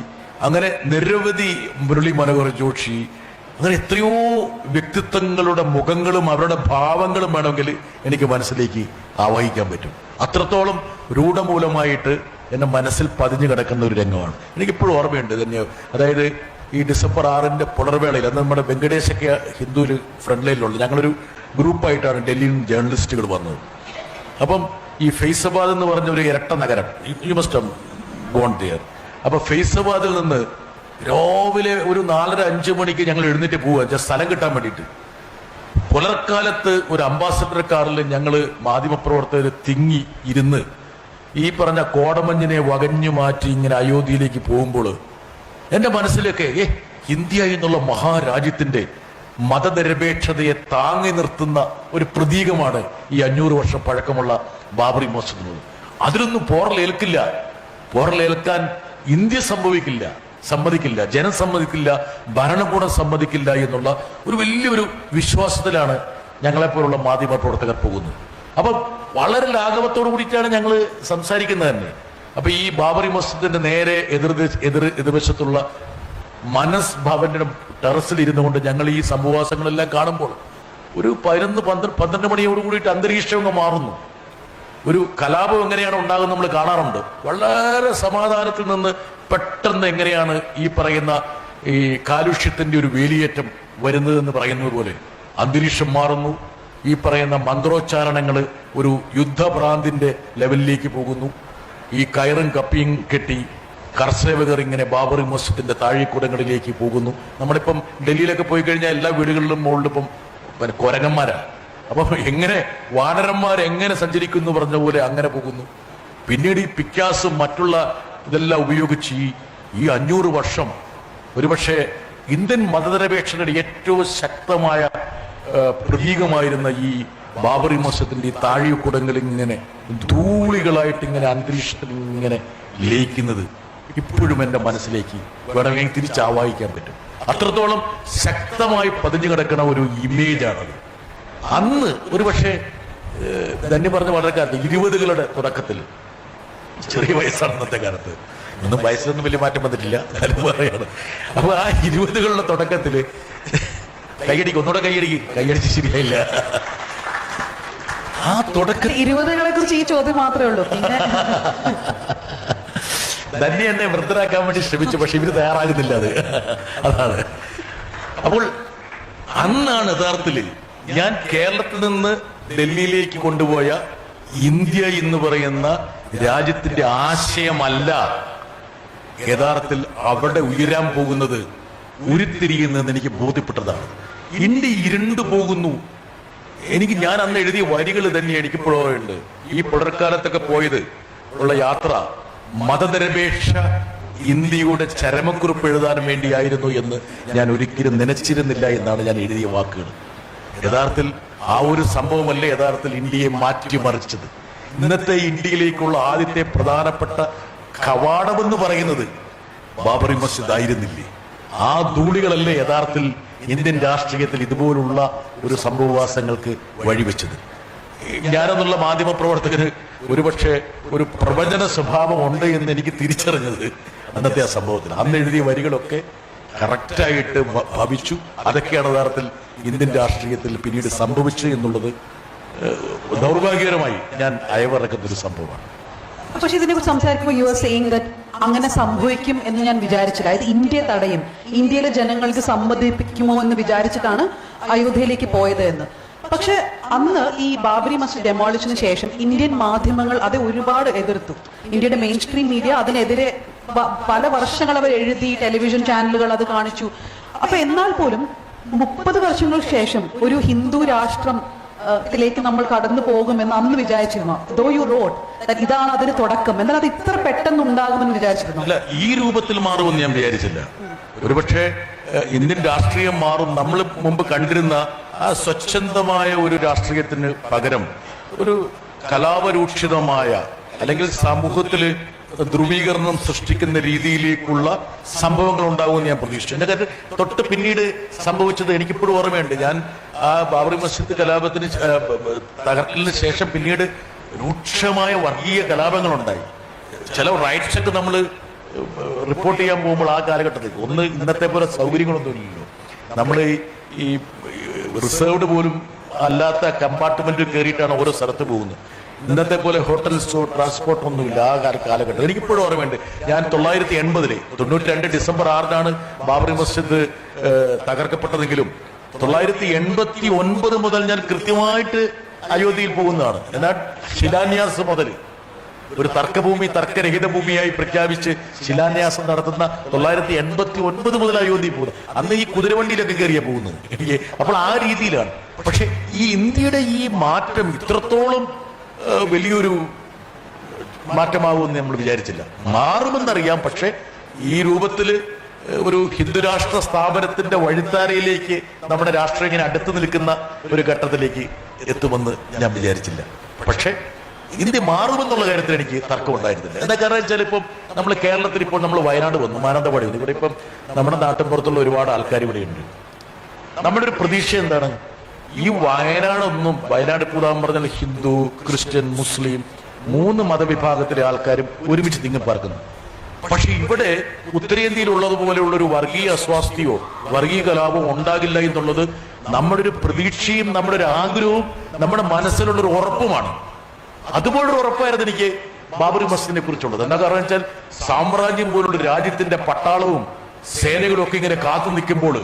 അങ്ങനെ നിരവധി, മുരളി മനോഹർ ജോഷി, അങ്ങനെ എത്രയോ വ്യക്തിത്വങ്ങളുടെ മുഖങ്ങളും അവരുടെ ഭാവങ്ങളും വേണമെങ്കിൽ എനിക്ക് മനസ്സിലേക്ക് ആവാഹിക്കാൻ പറ്റും. അത്രത്തോളം രൂഢമൂലമായിട്ട് എന്റെ മനസ്സിൽ പതിഞ്ഞു കിടക്കുന്ന ഒരു രംഗമാണ്. എനിക്കിപ്പോഴും ഓർമ്മയുണ്ട് തന്നെ. അതായത് ഈ ഡിസംബർ 6-ന്റെ പുലർവേളയിൽ അന്ന് നമ്മുടെ വെങ്കടേശൊക്കെ ഹിന്ദുവിൽ ഫ്രണ്ട് ലൈനിലുള്ളത്, ഞങ്ങളൊരു ഗ്രൂപ്പായിട്ടാണ് ഡൽഹിയിൽ നിന്ന് ജേർണലിസ്റ്റുകൾ വന്നത്. അപ്പം ഈ ഫൈസാബാദ് എന്ന് പറഞ്ഞ ഒരു ഇരട്ട നഗരം, you must have gone there. അപ്പൊ ഫൈസാബാദിൽ നിന്ന് രാവിലെ ഒരു 4:30-5 മണിക്ക് ഞങ്ങൾ എഴുന്നേറ്റ് പോവുക സ്ഥലം കിട്ടാൻ വേണ്ടിയിട്ട്. പുലർക്കാലത്ത് ഒരു അംബാസഡർ കാറിൽ ഞങ്ങൾ മാധ്യമപ്രവർത്തകർ തിങ്ങി ഇരുന്ന് ഈ പറഞ്ഞ കോടമഞ്ഞിനെ വകഞ്ഞു മാറ്റി ഇങ്ങനെ അയോധ്യയിലേക്ക് പോകുമ്പോൾ എന്റെ മനസ്സിലൊക്കെ ഇന്ത്യ എന്നുള്ള മഹാരാജ്യത്തിന്റെ മതനിരപേക്ഷതയെ താങ്ങി നിർത്തുന്ന ഒരു പ്രതീകമാണ് ഈ 500 വർഷം പഴക്കമുള്ള ബാബറി മസ്ജിദ്. അതിലൊന്നും പോറലേൽക്കാൻ ഇന്ത്യ സമ്മതിക്കില്ല, ജനം സമ്മതിക്കില്ല, ഭരണകൂടം സമ്മതിക്കില്ല എന്നുള്ള ഒരു വലിയൊരു വിശ്വാസത്തിലാണ് ഞങ്ങളെപ്പോലുള്ള മാധ്യമ പ്രവർത്തകർ പോകുന്നത്. അപ്പൊ വളരെ ലാഘവത്തോടു കൂടിയിട്ടാണ് ഞങ്ങൾ സംസാരിക്കുന്നത് തന്നെ. അപ്പൊ ഈ ബാബറി മസ്ജിദിന്റെ നേരെ എതിർവശത്തുള്ള മനസ് ഭവന്റെ ടെറസിൽ ഇരുന്നുകൊണ്ട് ഞങ്ങൾ ഈ സംഭവവാസങ്ങളെല്ലാം കാണുമ്പോൾ ഒരു 11-12 മണിയോട് കൂടിയിട്ട് അന്തരീക്ഷം അങ്ങ് മാറുന്നു. ഒരു കലാപം എങ്ങനെയാണ് ഉണ്ടാകുന്നത് നമ്മൾ കാണാറുണ്ട്. വളരെ സമാധാനത്തിൽ നിന്ന് പെട്ടെന്ന് എങ്ങനെയാണ് ഈ പറയുന്ന ഈ കാലുഷ്യത്തിന്റെ ഒരു വേലിയേറ്റം വരുന്നതെന്ന് പറയുന്നത് പോലെ അന്തരീക്ഷം മാറുന്നു. ഈ പറയുന്ന മന്ത്രോച്ചാരണങ്ങൾ ഒരു യുദ്ധഭ്രാന്തിന്റെ ലെവലിലേക്ക് പോകുന്നു. ഈ കയറും കപ്പിയും കെട്ടി കർഷകർ ഇങ്ങനെ ബാബറി മസ്ജിദിന്റെ താഴെക്കൂടങ്ങളിലേക്ക് പോകുന്നു. നമ്മളിപ്പം ഡൽഹിയിലൊക്കെ പോയി കഴിഞ്ഞാൽ എല്ലാ വീടുകളിലും മുകളിലിപ്പം കുരങ്ങന്മാരാ. അപ്പൊ എങ്ങനെ വാനരന്മാരെങ്ങനെ സഞ്ചരിക്കുന്നു പറഞ്ഞ പോലെ അങ്ങനെ പോകുന്നു. പിന്നീട് ഈ പിക്കാസും മറ്റുള്ള ഇതെല്ലാം ഉപയോഗിച്ച് ഈ 500 വർഷം ഒരുപക്ഷെ ഇന്ത്യൻ മതനിരപേക്ഷതയുടെ ഏറ്റവും ശക്തമായ പ്രതീകമായിരുന്ന ഈ ബാബറി മസ്ജിദിന്റെ ഈ താഴെക്കൂടങ്ങളിൽ ഇങ്ങനെ ധൂളികളായിട്ട് ഇങ്ങനെ അന്തരീക്ഷത്തിൽ ഇങ്ങനെ ലയിക്കുന്നത് ഇപ്പോഴും എന്റെ മനസ്സിലേക്ക് വേണമെങ്കിൽ തിരിച്ചാവാഹിക്കാൻ പറ്റും. അത്രത്തോളം ശക്തമായി പതിഞ്ഞു കിടക്കുന്ന ഒരു ഇമേജാണത്. അന്ന് ഒരുപക്ഷെ ധന്യ പറഞ്ഞ വളരെ കാലത്ത് 20കളുടെ തുടക്കത്തിൽ, ചെറിയ വയസ്സാണ് അന്നത്തെ കാലത്ത്, ഒന്നും വയസ്സിലൊന്നും വലിയ മാറ്റം വന്നിട്ടില്ല, കാര്യം പറയാണ്. അപ്പൊ ആ 20കളുടെ തുടക്കത്തില് ഒന്നുകൂടെ കൈയടിച്ച് ശരിയായില്ല. ആ തുടക്കം 20കളെ കുറിച്ച് ഈ ചോദ്യം മാത്രമേ ഉള്ളൂ. പിന്നെ തന്നെ എന്നെ വൃദ്ധരാക്കാൻ വേണ്ടി ശ്രമിച്ചു, പക്ഷെ ഇവര് തയ്യാറാകുന്നില്ല. അതാണ്. അപ്പോൾ അന്നാണ് യഥാർത്ഥത്തിൽ ഞാൻ കേരളത്തിൽ നിന്ന് ഡൽഹിയിലേക്ക് കൊണ്ടുപോയ ഇന്ത്യ എന്ന് പറയുന്ന രാജ്യത്തിന്റെ ആശയമല്ല യഥാർത്ഥത്തിൽ അവിടെ ഉയരാൻ പോകുന്നത്, ഉരുത്തിരിയുന്നതെന്ന് എനിക്ക് ബോധ്യപ്പെട്ടതാണ്. ഇന്ത്യ ഇരുണ്ടു പോകുന്നു. ഞാൻ അന്ന് എഴുതിയ വരികൾ തന്നെ എനിക്കിപ്പോഴുണ്ട്. ഈ പുലർക്കാലത്തൊക്കെ പോയത് ഉള്ള യാത്ര മതനിരപേക്ഷ ഇന്ത്യയുടെ ചരമക്കുറിപ്പ് എഴുതാൻ വേണ്ടിയായിരുന്നു എന്ന് ഞാൻ ഒരിക്കലും നനച്ചിരുന്നില്ല എന്നാണ് ഞാൻ എഴുതിയ വാക്കുകൾ. യഥാർത്ഥത്തിൽ ആ ഒരു സംഭവമല്ലേ യഥാർത്ഥത്തിൽ ഇന്ത്യയെ മാറ്റിമറിച്ചത്. ഇന്നത്തെ ഇന്ത്യയിലേക്കുള്ള ആദ്യത്തെ പ്രധാനപ്പെട്ട കവാടമെന്ന് പറയുന്നത് ബാബറി മസ്ജിദ് ആയിരുന്നില്ലേ? ആ ധൂളികളല്ലേ യഥാർത്ഥത്തിൽ ഇന്ത്യൻ രാഷ്ട്രീയത്തിൽ ഇതുപോലുള്ള ഒരു സംഭവവാസങ്ങൾക്ക് വഴിവെച്ചത്. ഞാനെന്നുള്ള മാധ്യമ പ്രവർത്തകന് ഒരുപക്ഷെ ഒരു പ്രവചന സ്വഭാവം ഉണ്ട് എന്ന് എനിക്ക് തിരിച്ചറിഞ്ഞത് അന്നത്തെ ആ സംഭവത്തിൽ. അന്ന് എഴുതിയ വരികളൊക്കെ കറക്റ്റായിട്ട് ഭവിച്ചു. അതൊക്കെയാണ് യഥാർത്ഥത്തിൽ ഇന്ത്യൻ രാഷ്ട്രീയത്തിൽ പിന്നീട് സംഭവിച്ചു എന്നുള്ളത് ദൗർഭാഗ്യകരമായി ഞാൻ അയവിറക്കുന്ന ഒരു സംഭവമാണ്. പക്ഷെ ഇതിനെ കുറിച്ച് സംസാരിക്കുമ്പോൾ യു ആർ സെയിങ് ദാറ്റ് അങ്ങനെ സംഭവിക്കും എന്ന് ഞാൻ വിചാരിച്ചില്ല. ഇത് ഇന്ത്യ തടയും, ഇന്ത്യയിലെ ജനങ്ങൾക്ക് സമ്മതിപ്പിക്കുമോ എന്ന് വിചാരിച്ചിട്ടാണ് അയോധ്യയിലേക്ക് പോയത് എന്ന്. പക്ഷെ അന്ന് ഈ ബാബറി മസ്ജിദ് ഡെമോളിഷന് ശേഷം ഇന്ത്യൻ മാധ്യമങ്ങൾ അത് ഒരുപാട് എതിർത്തു. ഇന്ത്യയുടെ മെയിൻ സ്ട്രീം മീഡിയ അതിനെതിരെ പല വർഷങ്ങൾ അവർ എഴുതി, ടെലിവിഷൻ ചാനലുകൾ അത് കാണിച്ചു. അപ്പൊ എന്നാൽ പോലും 30 വർഷങ്ങൾക്ക് ശേഷം ഒരു ഹിന്ദു രാഷ്ട്രം ത്തിലേക്ക് നമ്മൾ കടന്നു പോകുമെന്ന് അന്ന് വിചാരിച്ചിരുന്നു. ദോ യു റോട്ട് ഇതാണ് അതിന് തുടക്കം, എന്നാൽ അത് ഇത്ര പെട്ടെന്ന് ഉണ്ടാകുമെന്ന് വിചാരിച്ചിരുന്നു. അല്ല, ഈ രൂപത്തിൽ മാറുമെന്ന് ഞാൻ വിചാരിച്ചില്ല. ഒരുപക്ഷെ ഇന്ത്യൻ രാഷ്ട്രീയം മാറും. നമ്മൾ മുമ്പ് കണ്ടിരുന്ന ആ സ്വച്ഛന്തമായ ഒരു രാഷ്ട്രീയത്തിന് പകരം ഒരു കലാപരൂക്ഷിതമായ അല്ലെങ്കിൽ സമൂഹത്തില് ധ്രുവീകരണം സൃഷ്ടിക്കുന്ന രീതിയിലേക്കുള്ള സംഭവങ്ങൾ ഉണ്ടാകുമെന്ന് ഞാൻ പ്രതീക്ഷിച്ചു. എന്റെ കാര്യം തൊട്ട് പിന്നീട് സംഭവിച്ചത് എനിക്കിപ്പോഴും ഓർമ്മയുണ്ട്. ഞാൻ ആ ബാബറി മസ്ജിദ് കലാപത്തിന് തകർക്കലിന് ശേഷം പിന്നീട് രൂക്ഷമായ വർഗീയ കലാപങ്ങളുണ്ടായി. ചില റൈറ്റ്സ് ഒക്കെ നമ്മൾ റിപ്പോർട്ട് ചെയ്യാൻ പോകുമ്പോൾ ആ കാലഘട്ടത്തിൽ ഒന്ന് ഇന്നത്തെ പോലെ സൗകര്യങ്ങളൊന്നും ഇല്ലല്ലോ. നമ്മൾ ഈ റിസർവ്ഡ് പോലും അല്ലാത്ത കമ്പാർട്ട്മെന്റിൽ കയറിയിട്ടാണ് ഓരോ സ്ഥലത്ത് പോകുന്നത്. ഇന്നത്തെ പോലെ ഹോട്ടൽസോ ട്രാൻസ്പോർട്ട് ഒന്നുമില്ല ആ കാലഘട്ടം. എനിക്കിപ്പോഴും ഓർമ്മയുണ്ട്. ഞാൻ 1980 92 ഡിസംബർ 6 ബാബറി മസ്ജിദ് തകർക്കപ്പെട്ടതെങ്കിലും 1989 മുതൽ ഞാൻ കൃത്യമായിട്ട് അയോധ്യയിൽ പോകുന്നതാണ്. എന്നാൽ ശിലാന്യാസം മുതൽ ഒരു തർക്കഭൂമി തർക്കരഹിത ഭൂമിയായി പ്രഖ്യാപിച്ച് ശിലാന്യാസം നടത്തുന്ന 1989 മുതൽ അയോധ്യയിൽ പോകുന്നത്. അന്ന് ഈ കുതിരവണ്ടിയിലൊക്കെ കയറിയാ പോകുന്നത്. അപ്പോൾ ആ രീതിയിലാണ്. പക്ഷെ ഈ ഇന്ത്യയുടെ ഈ മാറ്റം ഇത്രത്തോളം വലിയൊരു മാറ്റമാകുമെന്ന് നമ്മൾ വിചാരിച്ചില്ല. മാറുമെന്നറിയാം. പക്ഷെ ഈ രൂപത്തിൽ ഒരു ഹിന്ദുരാഷ്ട്ര സ്ഥാപനത്തിന്റെ വഴിത്താരയിലേക്ക് നമ്മുടെ രാഷ്ട്രീയം ഇങ്ങനെ അടുത്ത് നിൽക്കുന്ന ഒരു ഘട്ടത്തിലേക്ക് എത്തുമെന്ന് ഞാൻ വിചാരിച്ചില്ല. പക്ഷെ ഇന്ത്യ മാറുമെന്നുള്ള കാര്യത്തിൽ എനിക്ക് തർക്കമുണ്ടായിരുന്നില്ല. എന്താ കാരണം വെച്ചാൽ ഇപ്പം നമ്മൾ കേരളത്തിൽ ഇപ്പോൾ നമ്മൾ വയനാട് വന്നു, മാനന്തവാടി വന്നു. ഇവിടെ ഇപ്പം നമ്മുടെ നാട്ടിൻപുറത്തുള്ള ഒരുപാട് ആൾക്കാർ ഇവിടെ ഉണ്ട്. നമ്മുടെ ഒരു പ്രതീക്ഷ എന്താണ്? ഈ വയനാട് കൂടാൻ പറഞ്ഞാൽ ഹിന്ദു, ക്രിസ്ത്യൻ, മുസ്ലിം 3 മതവിഭാഗത്തിലെ ആൾക്കാരും ഒരുമിച്ച് തിങ്ങിപ്പാർക്കുന്നു. പക്ഷെ ഇവിടെ ഉത്തരേന്ത്യയിലുള്ളതുപോലെയുള്ള ഒരു വർഗീയ അസ്വാസ്ഥ്യമോ വർഗീയ കലാപമോ ഉണ്ടാകില്ല എന്നുള്ളത് നമ്മുടെ ഒരു പ്രതീക്ഷയും നമ്മുടെ ഒരു ആഗ്രഹവും നമ്മുടെ മനസ്സിലുള്ളൊരു ഉറപ്പുമാണ്. അതുപോലൊരു ഉറപ്പായിരുന്നു എനിക്ക് ബാബറി മസ്ജിദിനെ കുറിച്ചുള്ളത്. എന്താ കാരണം വെച്ചാൽ സാമ്രാജ്യം പോലുള്ള രാജ്യത്തിന്റെ പട്ടാളവും സേനകളും ഒക്കെ ഇങ്ങനെ കാത്തു നിൽക്കുമ്പോൾ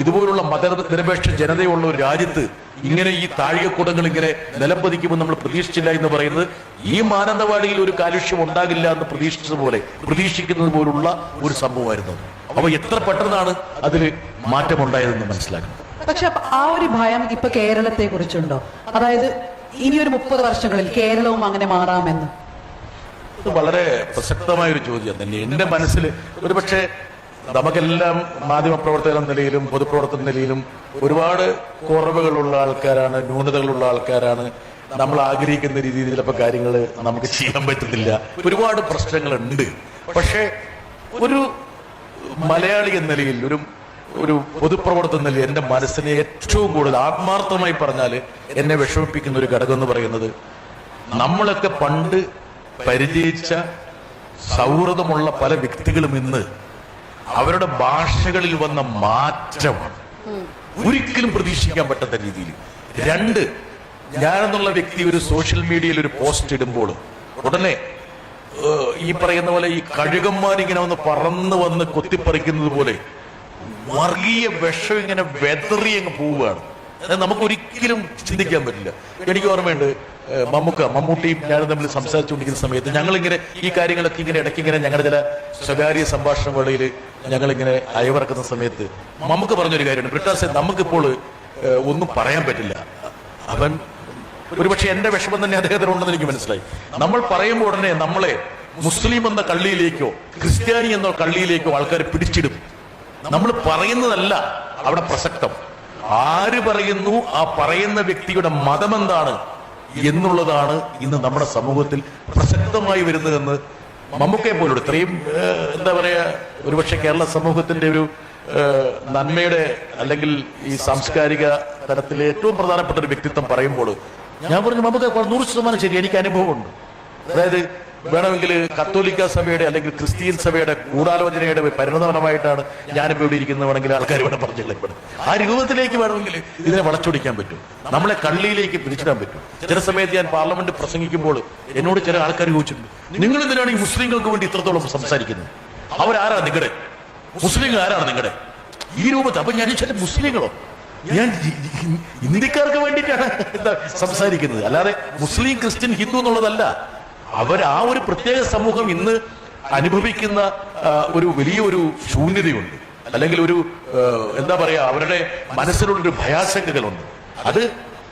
ഇതുപോലുള്ള മതനിരപേക്ഷ ജനതയുള്ള ഒരു രാജ്യത്ത് ഇങ്ങനെ ഈ താഴികക്കുടങ്ങൾ ഇങ്ങനെ നിലംപതിക്കുമെന്ന് നമ്മൾ പ്രതീക്ഷിച്ചില്ല എന്ന് പറയുന്നത് ഈ മാനന്തവാടിയിൽ ഒരു കാലുഷ്യം ഉണ്ടാകില്ല എന്ന് പ്രതീക്ഷിക്കുന്നത് പോലുള്ള ഒരു സംഭവമായിരുന്നു. അപ്പൊ എത്ര പെട്ടെന്നാണ് അതിൽ മാറ്റമുണ്ടായതെന്ന് മനസ്സിലാക്കുന്നത്. പക്ഷെ ആ ഒരു ഭയം ഇപ്പൊ കേരളത്തെ കുറിച്ചുണ്ടോ? അതായത് ഇനി ഒരു 30 വർഷങ്ങളിൽ കേരളവും അങ്ങനെ മാറാമെന്ന്? ഇത് വളരെ പ്രസക്തമായ ഒരു ചോദ്യം തന്നെ. എന്റെ മനസ്സിൽ ഒരുപക്ഷെ നമുക്കെല്ലാം മാധ്യമപ്രവർത്തകർ എന്ന നിലയിലും പൊതുപ്രവർത്തന നിലയിലും ഒരുപാട് കുറവുകളുള്ള ആൾക്കാരാണ്, ന്യൂനതകളുള്ള ആൾക്കാരാണ്. നമ്മൾ ആഗ്രഹിക്കുന്ന രീതിയിൽ ചിലപ്പോൾ കാര്യങ്ങൾ നമുക്ക് ചെയ്യാൻ പറ്റുന്നില്ല. ഒരുപാട് പ്രശ്നങ്ങളുണ്ട്. പക്ഷെ ഒരു മലയാളി എന്ന നിലയിൽ ഒരു പൊതുപ്രവർത്തന നിലയിൽ എന്റെ മനസ്സിനെ ഏറ്റവും കൂടുതൽ ആത്മാർത്ഥമായി പറഞ്ഞാൽ എന്നെ വിഷമിപ്പിക്കുന്ന ഒരു ഘടകം എന്ന് പറയുന്നത് നമ്മളൊക്കെ പണ്ട് പരിചയിച്ച സൗഹൃദമുള്ള പല വ്യക്തികളും ഇന്ന് അവരുടെ ഭാഷകളിൽ വന്ന മാറ്റമാണ്. ഒരിക്കലും പ്രതീക്ഷിക്കാൻ പറ്റാത്ത രീതിയിൽ. 2, ഞാനെന്നുള്ള വ്യക്തി ഒരു സോഷ്യൽ മീഡിയയിൽ ഒരു പോസ്റ്റ് ഇടുമ്പോൾ ഉടനെ ഈ പറയുന്ന പോലെ ഈ കഴുകന്മാരിങ്ങനെ പറന്ന് വന്ന് കൊത്തിപ്പറിക്കുന്നത് പോലെ വർഗീയ വിഷം ഇങ്ങനെ വെതറി അങ്ങ് പോവുകയാണ്. അത് നമുക്കൊരിക്കലും ചിന്തിക്കാൻ പറ്റില്ല. എനിക്ക് ഓർമ്മയുണ്ട്, മമ്മൂട്ടിയും ഞാനും തമ്മിൽ സംസാരിച്ചുകൊണ്ടിരിക്കുന്ന സമയത്ത് ഞങ്ങളിങ്ങനെ ഈ കാര്യങ്ങളൊക്കെ ഇങ്ങനെ ഇടയ്ക്കിങ്ങനെ ഞങ്ങളുടെ ചില സ്വകാര്യ സംഭാഷണ വേളയിൽ ഞങ്ങളിങ്ങനെ അയവിറക്കുന്ന സമയത്ത് മമ്മൂക്ക പറഞ്ഞൊരു കാര്യമാണ്, ബ്രിട്ടാസ് നമുക്കിപ്പോൾ ഒന്നും പറയാൻ പറ്റില്ല. അവൻ ഒരുപക്ഷെ എന്റെ വിഷമം തന്നെ അദ്ദേഹത്തിനുണ്ടെന്ന് എനിക്ക് മനസ്സിലായി. നമ്മൾ പറയുമ്പോൾ ഉടനെ നമ്മളെ മുസ്ലിം എന്ന കള്ളിയിലേക്കോ ക്രിസ്ത്യാനി എന്ന കള്ളിയിലേക്കോ ആൾക്കാർ പിടിച്ചിടും. നമ്മൾ പറയുന്നതല്ല അവിടെ പ്രസക്തം, ആര് പറയുന്നു, ആ പറയുന്ന വ്യക്തിയുടെ മതം എന്താണ് എന്നുള്ളതാണ് ഇന്ന് നമ്മുടെ സമൂഹത്തിൽ പ്രസക്തമായി വരുന്നതെന്ന് മമ്മൂക്കയെ പോലുള്ള ഇത്രയും എന്താ പറയാ, ഒരുപക്ഷെ കേരള സമൂഹത്തിന്റെ ഒരു നന്മയുടെ അല്ലെങ്കിൽ ഈ സാംസ്കാരിക തലത്തിലെ ഏറ്റവും പ്രധാനപ്പെട്ട ഒരു വ്യക്തിത്വം പറയുമ്പോൾ ഞാൻ പറഞ്ഞു, മമ്മൂക്ക 100% ശരി, എനിക്ക് അനുഭവമുണ്ട്. അതായത് വേണമെങ്കിൽ കത്തോലിക്ക സഭയുടെ അല്ലെങ്കിൽ ക്രിസ്ത്യൻ സഭയുടെ ഗൂഢാലോചനയുടെ പരിണതഫലമായിട്ടാണ് ഞാനിപ്പോൾ ഇവിടെ ഇരിക്കുന്നതാണെങ്കിൽ ആൾക്കാർ ഇവിടെ പറഞ്ഞില്ല. ആ രൂപത്തിലേക്ക് വേണമെങ്കിൽ ഇതിനെ വളച്ചൊടിക്കാൻ പറ്റും, നമ്മളെ കള്ളിയിലേക്ക് പിരിച്ചിടാൻ പറ്റും. ചില സമയത്ത് ഞാൻ പാർലമെന്റ് പ്രസംഗിക്കുമ്പോൾ എന്നോട് ചില ആൾക്കാർ ചോദിച്ചിട്ടുണ്ട്, നിങ്ങൾ എന്തിനാണ് ഈ മുസ്ലിങ്ങൾക്ക് വേണ്ടി ഇത്രത്തോളം സംസാരിക്കുന്നത്? അവരാരാണ് നിങ്ങളുടെ മുസ്ലിങ്ങൾ? ആരാണ് നിങ്ങളുടെ ഈ രൂപത്തിൽ? അപ്പൊ ഞാൻ ചില മുസ്ലിങ്ങളോ, ഞാൻ ഇന്ത്യക്കാർക്ക് വേണ്ടിയിട്ടാണ് സംസാരിക്കുന്നത്, അല്ലാതെ മുസ്ലിം ക്രിസ്ത്യൻ ഹിന്ദു എന്നുള്ളതല്ല. അവർ ആ ഒരു പ്രത്യേക സമൂഹം ഇന്ന് അനുഭവിക്കുന്ന ഒരു വലിയൊരു ശൂന്യതയുണ്ട്, അല്ലെങ്കിൽ ഒരു എന്താ പറയാ, അവരുടെ മനസ്സിലുള്ളൊരു ഭയാശങ്കകളുണ്ട്. അത്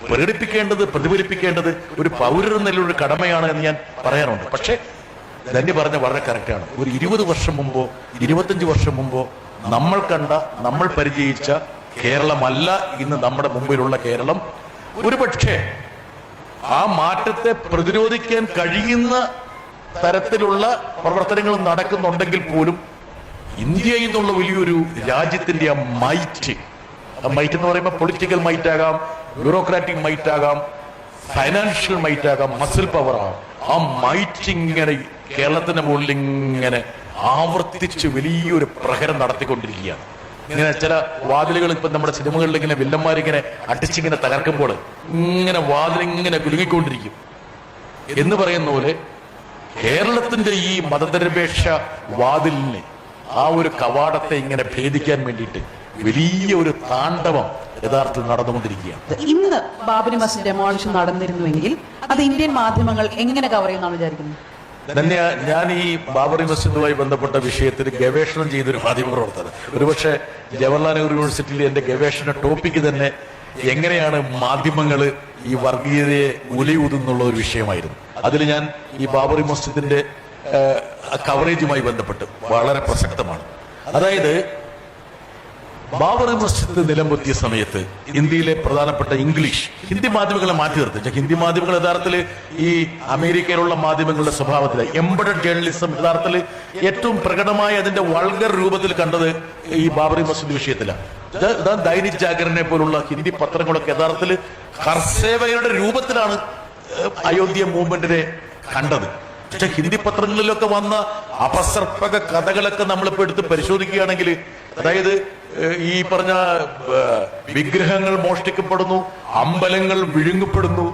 പ്രകടിപ്പിക്കേണ്ടത്, പ്രതിഫലിപ്പിക്കേണ്ടത് ഒരു പൗരനെന്നൊരു കടമയാണ് എന്ന് ഞാൻ പറയാനുണ്ട്. പക്ഷെ ധന്യ പറഞ്ഞ വളരെ കറക്റ്റാണ്. ഒരു 20 വർഷം മുമ്പോ 25 വർഷം മുമ്പോ നമ്മൾ കണ്ട, നമ്മൾ പരിചയിച്ച കേരളമല്ല ഇന്ന് നമ്മുടെ മുമ്പിലുള്ള കേരളം. ഒരുപക്ഷെ ആ മാറ്റത്തെ പ്രതിരോധിക്കാൻ കഴിയുന്ന തരത്തിലുള്ള പ്രവർത്തനങ്ങൾ നടക്കുന്നുണ്ടെങ്കിൽ പോലും ഇന്ത്യ എന്നുള്ള വലിയൊരു രാജ്യത്തിന്റെ ആ മൈറ്റ് എന്ന് പറയുമ്പോൾ പൊളിറ്റിക്കൽ മൈറ്റ് ആകാം, ബ്യൂറോക്രാറ്റിക് മൈറ്റ് ആകാം, ഫൈനാൻഷ്യൽ മൈറ്റ് ആകാം, മസിൽ പവർ ആകാം. ആ മൈറ്റ് ഇങ്ങനെ കേരളത്തിന്റെ മുകളിൽ ഇങ്ങനെ ആവർത്തിച്ച് വലിയൊരു പ്രഹരം നടത്തിക്കൊണ്ടിരിക്കുകയാണ്. ഇങ്ങനെ ചില വാതിലുകൾ ഇപ്പൊ നമ്മുടെ സിനിമകളിൽ ഇങ്ങനെ വില്ലന്മാരിങ്ങനെ അടിച്ചിങ്ങനെ തകർക്കുമ്പോൾ ഇങ്ങനെ വാതിലിങ്ങനെ കുലുങ്ങിക്കൊണ്ടിരിക്കും എന്ന് പറയുന്ന പോലെ കേരളത്തിന്റെ ഈ മതനിരപേക്ഷ വാതിലിനെ, ആ ഒരു കവാടത്തെ ഇങ്ങനെ ഭേദിക്കാൻ വേണ്ടിയിട്ട് വലിയ ഒരു താണ്ഡവം യഥാർത്ഥത്തിൽ നടന്നുകൊണ്ടിരിക്കുകയാണ്. ഇന്ന് ബാബരി മസ്ജിദ് ഡെമോളിഷൻ നടന്നിരുന്നുവെങ്കിൽ അത് ഇന്ത്യൻ മാധ്യമങ്ങൾ എങ്ങനെ കവർ ചെയ്യുമെന്നാണ് വിചാരിക്കുന്നത്? തന്നെ ഞാൻ ഈ ബാബറി മസ്ജിദുമായി ബന്ധപ്പെട്ട വിഷയത്തിൽ ഗവേഷണം ചെയ്തൊരു മാധ്യമപ്രവർത്തകർ. ഒരുപക്ഷെ ജവഹർലാൽ നെഹ്റു യൂണിവേഴ്സിറ്റിയിൽ എന്റെ ഗവേഷണ ടോപ്പിക്ക് തന്നെ എങ്ങനെയാണ് മാധ്യമങ്ങൾ ഈ വർഗീയതയെ ഉലയൂതുന്നുള്ള ഒരു വിഷയമായിരുന്നു. അതിൽ ഞാൻ ഈ ബാബറി മസ്ജിദിന്റെ കവറേജുമായി ബന്ധപ്പെട്ട് വളരെ പ്രസക്തമാണ്. അതായത് ബാബറി മസ്ജിദ് നിലംപൊത്തിയ സമയത്ത് ഇന്ത്യയിലെ പ്രധാനപ്പെട്ട ഇംഗ്ലീഷ്, ഹിന്ദി മാധ്യമങ്ങളെ മാറ്റി നിർത്തി. ഹിന്ദി മാധ്യമങ്ങൾ യഥാർത്ഥത്തിൽ ഈ അമേരിക്കയിലുള്ള മാധ്യമങ്ങളുടെ സ്വഭാവത്തിൽ എംബഡഡ് ജേർണലിസം യഥാർത്ഥത്തിൽ ഏറ്റവും പ്രകടമായി അതിന്റെ വൾഗർ രൂപത്തിൽ കണ്ടത് ഈ ബാബറി മസ്ജിദ് വിഷയത്തിലാണ്. ദൈനിക് ജാഗരനെ പോലുള്ള ഹിന്ദി പത്രങ്ങളൊക്കെ യഥാർത്ഥത്തിൽ കർസേവയുടെ രൂപത്തിലാണ് അയോധ്യ മൂവ്മെന്റിനെ കണ്ടത്. പക്ഷെ ഹിന്ദി പത്രങ്ങളിലൊക്കെ വന്ന അപസർപ്പക കഥകളൊക്കെ നമ്മളിപ്പോ എടുത്ത് പരിശോധിക്കുകയാണെങ്കിൽ, അതായത് ഈ പറഞ്ഞ വിഗ്രഹങ്ങൾ മോഷ്ടിക്കപ്പെടുന്നു, അമ്പലങ്ങൾ വിഴുങ്ങപ്പെടുന്നു,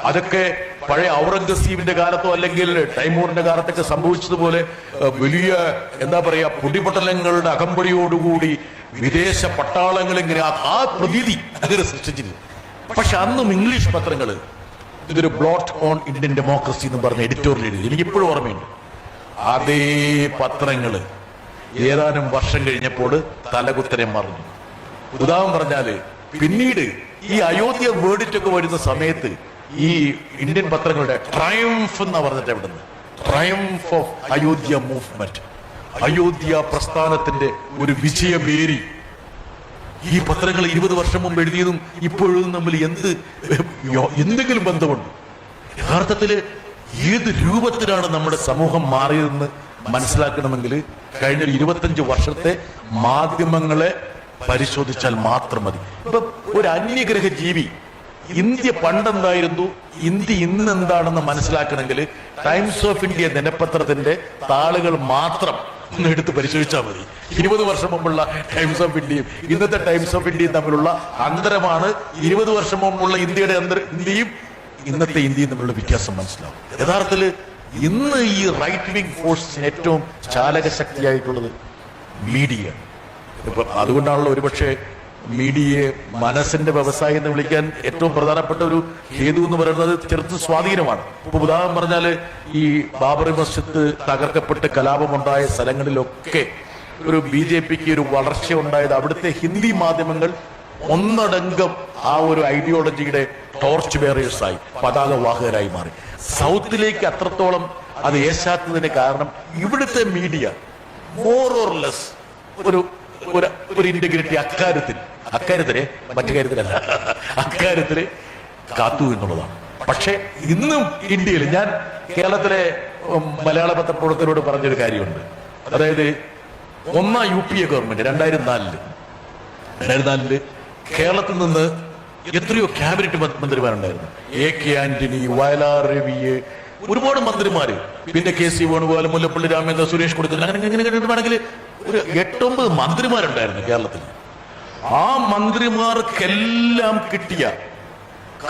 അതൊക്കെ പഴയ ഔറംഗസീബിന്റെ കാലത്തോ അല്ലെങ്കിൽ തൈമൂറിന്റെ കാലത്തൊക്കെ സംഭവിച്ചതുപോലെ വലിയ എന്താ പറയാ പൊടിപൊട്ടലങ്ങളുടെ അകമ്പടിയോടുകൂടി വിദേശ പട്ടാളങ്ങൾ ഇങ്ങനെ ആ പ്രതീതി അങ്ങനെ സൃഷ്ടിച്ചിരുന്നു. പക്ഷെ അന്നും ഇംഗ്ലീഷ് പത്രങ്ങൾ ഇതൊരു ബ്ലോട്ട് ഓൺ ഇന്ത്യൻ ഡെമോക്രസി എന്ന് പറഞ്ഞ എഡിറ്റോറിയൽ എഴുതി. എനിക്കിപ്പോഴും ഓർമ്മയുണ്ട്. അതേ പത്രങ്ങള് ഏതാനും വർഷം കഴിഞ്ഞപ്പോൾ തലകുത്തനെ മറിഞ്ഞു. ഉദാഹരണം പറഞ്ഞാല് പിന്നീട് ഈ അയോധ്യ വേർഡിറ്റൊക്കെ വരുന്ന സമയത്ത് ഈ ഇന്ത്യൻ പത്രങ്ങളുടെ ട്രയംഫ് എന്ന് പറഞ്ഞിട്ട് എവിടുന്ന്, triumph of Ayodhya movement, Ayodhya പ്രസ്ഥാനത്തിന്റെ ഒരു വിജയമേരി. ഈ പത്രങ്ങൾ 20 വർഷം മുമ്പ് എഴുതിയതും ഇപ്പോഴും തമ്മിൽ എന്തെങ്കിലും ബന്ധമുണ്ട്? യഥാർത്ഥത്തില് ഏത് രൂപത്തിലാണ് നമ്മുടെ സമൂഹം മാറിയതെന്ന് മനസ്സിലാക്കണമെങ്കിൽ കഴിഞ്ഞ 25 വർഷത്തെ മാധ്യമങ്ങളെ പരിശോധിച്ചാൽ മാത്രം മതി. ഇപ്പൊ ഒരു അന്യഗ്രഹ ജീവി ഇന്ത്യ പണ്ടെന്തായിരുന്നു, ഇന്ത്യ ഇന്ന് എന്താണെന്ന് മനസ്സിലാക്കണമെങ്കിൽ ടൈംസ് ഓഫ് ഇന്ത്യ ദിനപത്രത്തിന്റെ താളുകൾ മാത്രം ഒന്ന് എടുത്ത് പരിശോധിച്ചാൽ മതി. 20 വർഷം മുമ്പുള്ള ടൈംസ് ഓഫ് ഇന്ത്യയും ഇന്നത്തെ ടൈംസ് ഓഫ് ഇന്ത്യയും തമ്മിലുള്ള അന്തരമാണ് 20 വർഷം മുമ്പുള്ള ഇന്ത്യയും ഇന്നത്തെ ഇന്ത്യയും തമ്മിലുള്ള വ്യത്യാസം മനസ്സിലാവും. യഥാർത്ഥത്തിൽ ഇന്ന് ഈ റൈറ്റ് വിംഗ് ഫോഴ്സിന് ഏറ്റവും ചാലക ശക്തിയായിട്ടുള്ളത് മീഡിയ. ഇപ്പൊ അതുകൊണ്ടാണല്ലോ ഒരുപക്ഷെ മീഡിയയെ മനസ്സിന്റെ വ്യവസായം എന്ന് വിളിക്കാൻ ഏറ്റവും പ്രധാനപ്പെട്ട ഒരു ഹേതു എന്ന് പറയുന്നത് ചെറുത്ത് സ്വാധീനമാണ്. ഇപ്പൊ ഉദാഹരണം പറഞ്ഞാല് ഈ ബാബറി മസ്ജിദ് തകർക്കപ്പെട്ട് കലാപമുണ്ടായ സ്ഥലങ്ങളിലൊക്കെ ഒരു BJPക്ക് ഒരു വളർച്ച ഉണ്ടായത് അവിടുത്തെ ഹിന്ദി മാധ്യമങ്ങൾ ഒന്നടങ്കം ആ ഒരു ഐഡിയോളജിയുടെ ടോർച്ച് ബേറിയേഴ്സായി, പതാകവാഹകരായി മാറി. സൗത്തിലേക്ക് അത്രത്തോളം അത് ഏശാത്തതിന് കാരണം ഇവിടുത്തെ മീഡിയ മോർ ഓർ ലെസ് ഒരു ഇന്റഗ്രിറ്റി അക്കാര്യത്തില് മറ്റു കാര്യത്തിലല്ല, അക്കാര്യത്തില് കാത്തു എന്നുള്ളതാണ്. പക്ഷെ ഇന്നും ഇന്ത്യയിൽ ഞാൻ കേരളത്തിലെ മലയാള പത്രപ്രവർത്തകരോട് പറഞ്ഞൊരു കാര്യമുണ്ട്. അതായത് ഒന്നാം UPA ഗവൺമെന്റ് 2004 കേരളത്തിൽ നിന്ന് എത്രയോ ക്യാബിനറ്റ് മന്ത്രിമാരുണ്ടായിരുന്നു. AK ആന്റണി, വയലാർ രവി, ഒരുപാട് മന്ത്രിമാര്, പിന്നെ KC വേണുഗോപാൽ, മുല്ലപ്പള്ളി രാമചന്ദ്രൻ, സുരേഷ് കൊടുക്കൽ, അങ്ങനെ വേണമെങ്കിൽ ഒരു 8-9 മന്ത്രിമാരുണ്ടായിരുന്നു കേരളത്തിൽ. ആ മന്ത്രിമാർക്കെല്ലാം കിട്ടിയ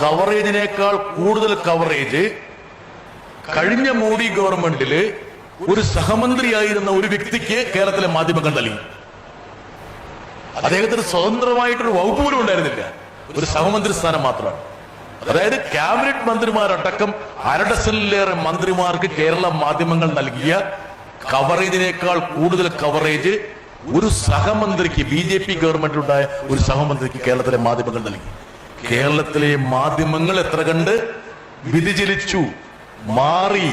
കവറേജിനേക്കാൾ കൂടുതൽ കവറേജ് കഴിഞ്ഞ മോഡി ഗവൺമെന്റില് ഒരു സഹമന്ത്രിയായിരുന്ന ഒരു വ്യക്തിക്ക് കേരളത്തിലെ മാധ്യമങ്ങൾ നൽകി. അദ്ദേഹത്തിന് സ്വതന്ത്രമായിട്ടൊരു വകുപ്പ് പോലും ഉണ്ടായിരുന്നില്ല, ഒരു സഹമന്ത്രി സ്ഥാനം മാത്രമാണ്. അതായത് ക്യാബിനറ്റ് മന്ത്രിമാരടക്കം 1/2 ഡസനിലേറെ മന്ത്രിമാർക്ക് കേരള മാധ്യമങ്ങൾ നൽകിയ കവറേജിനേക്കാൾ കൂടുതൽ കവറേജ് ഒരു സഹമന്ത്രിക്ക്, BJP ഗവൺമെന്റിലുണ്ടായ ഒരു സഹമന്ത്രിക്ക് കേരളത്തിലെ മാധ്യമങ്ങൾ നൽകി. കേരളത്തിലെ മാധ്യമങ്ങൾ എത്ര കണ്ട് വ്യതിചലിച്ചു, മാറി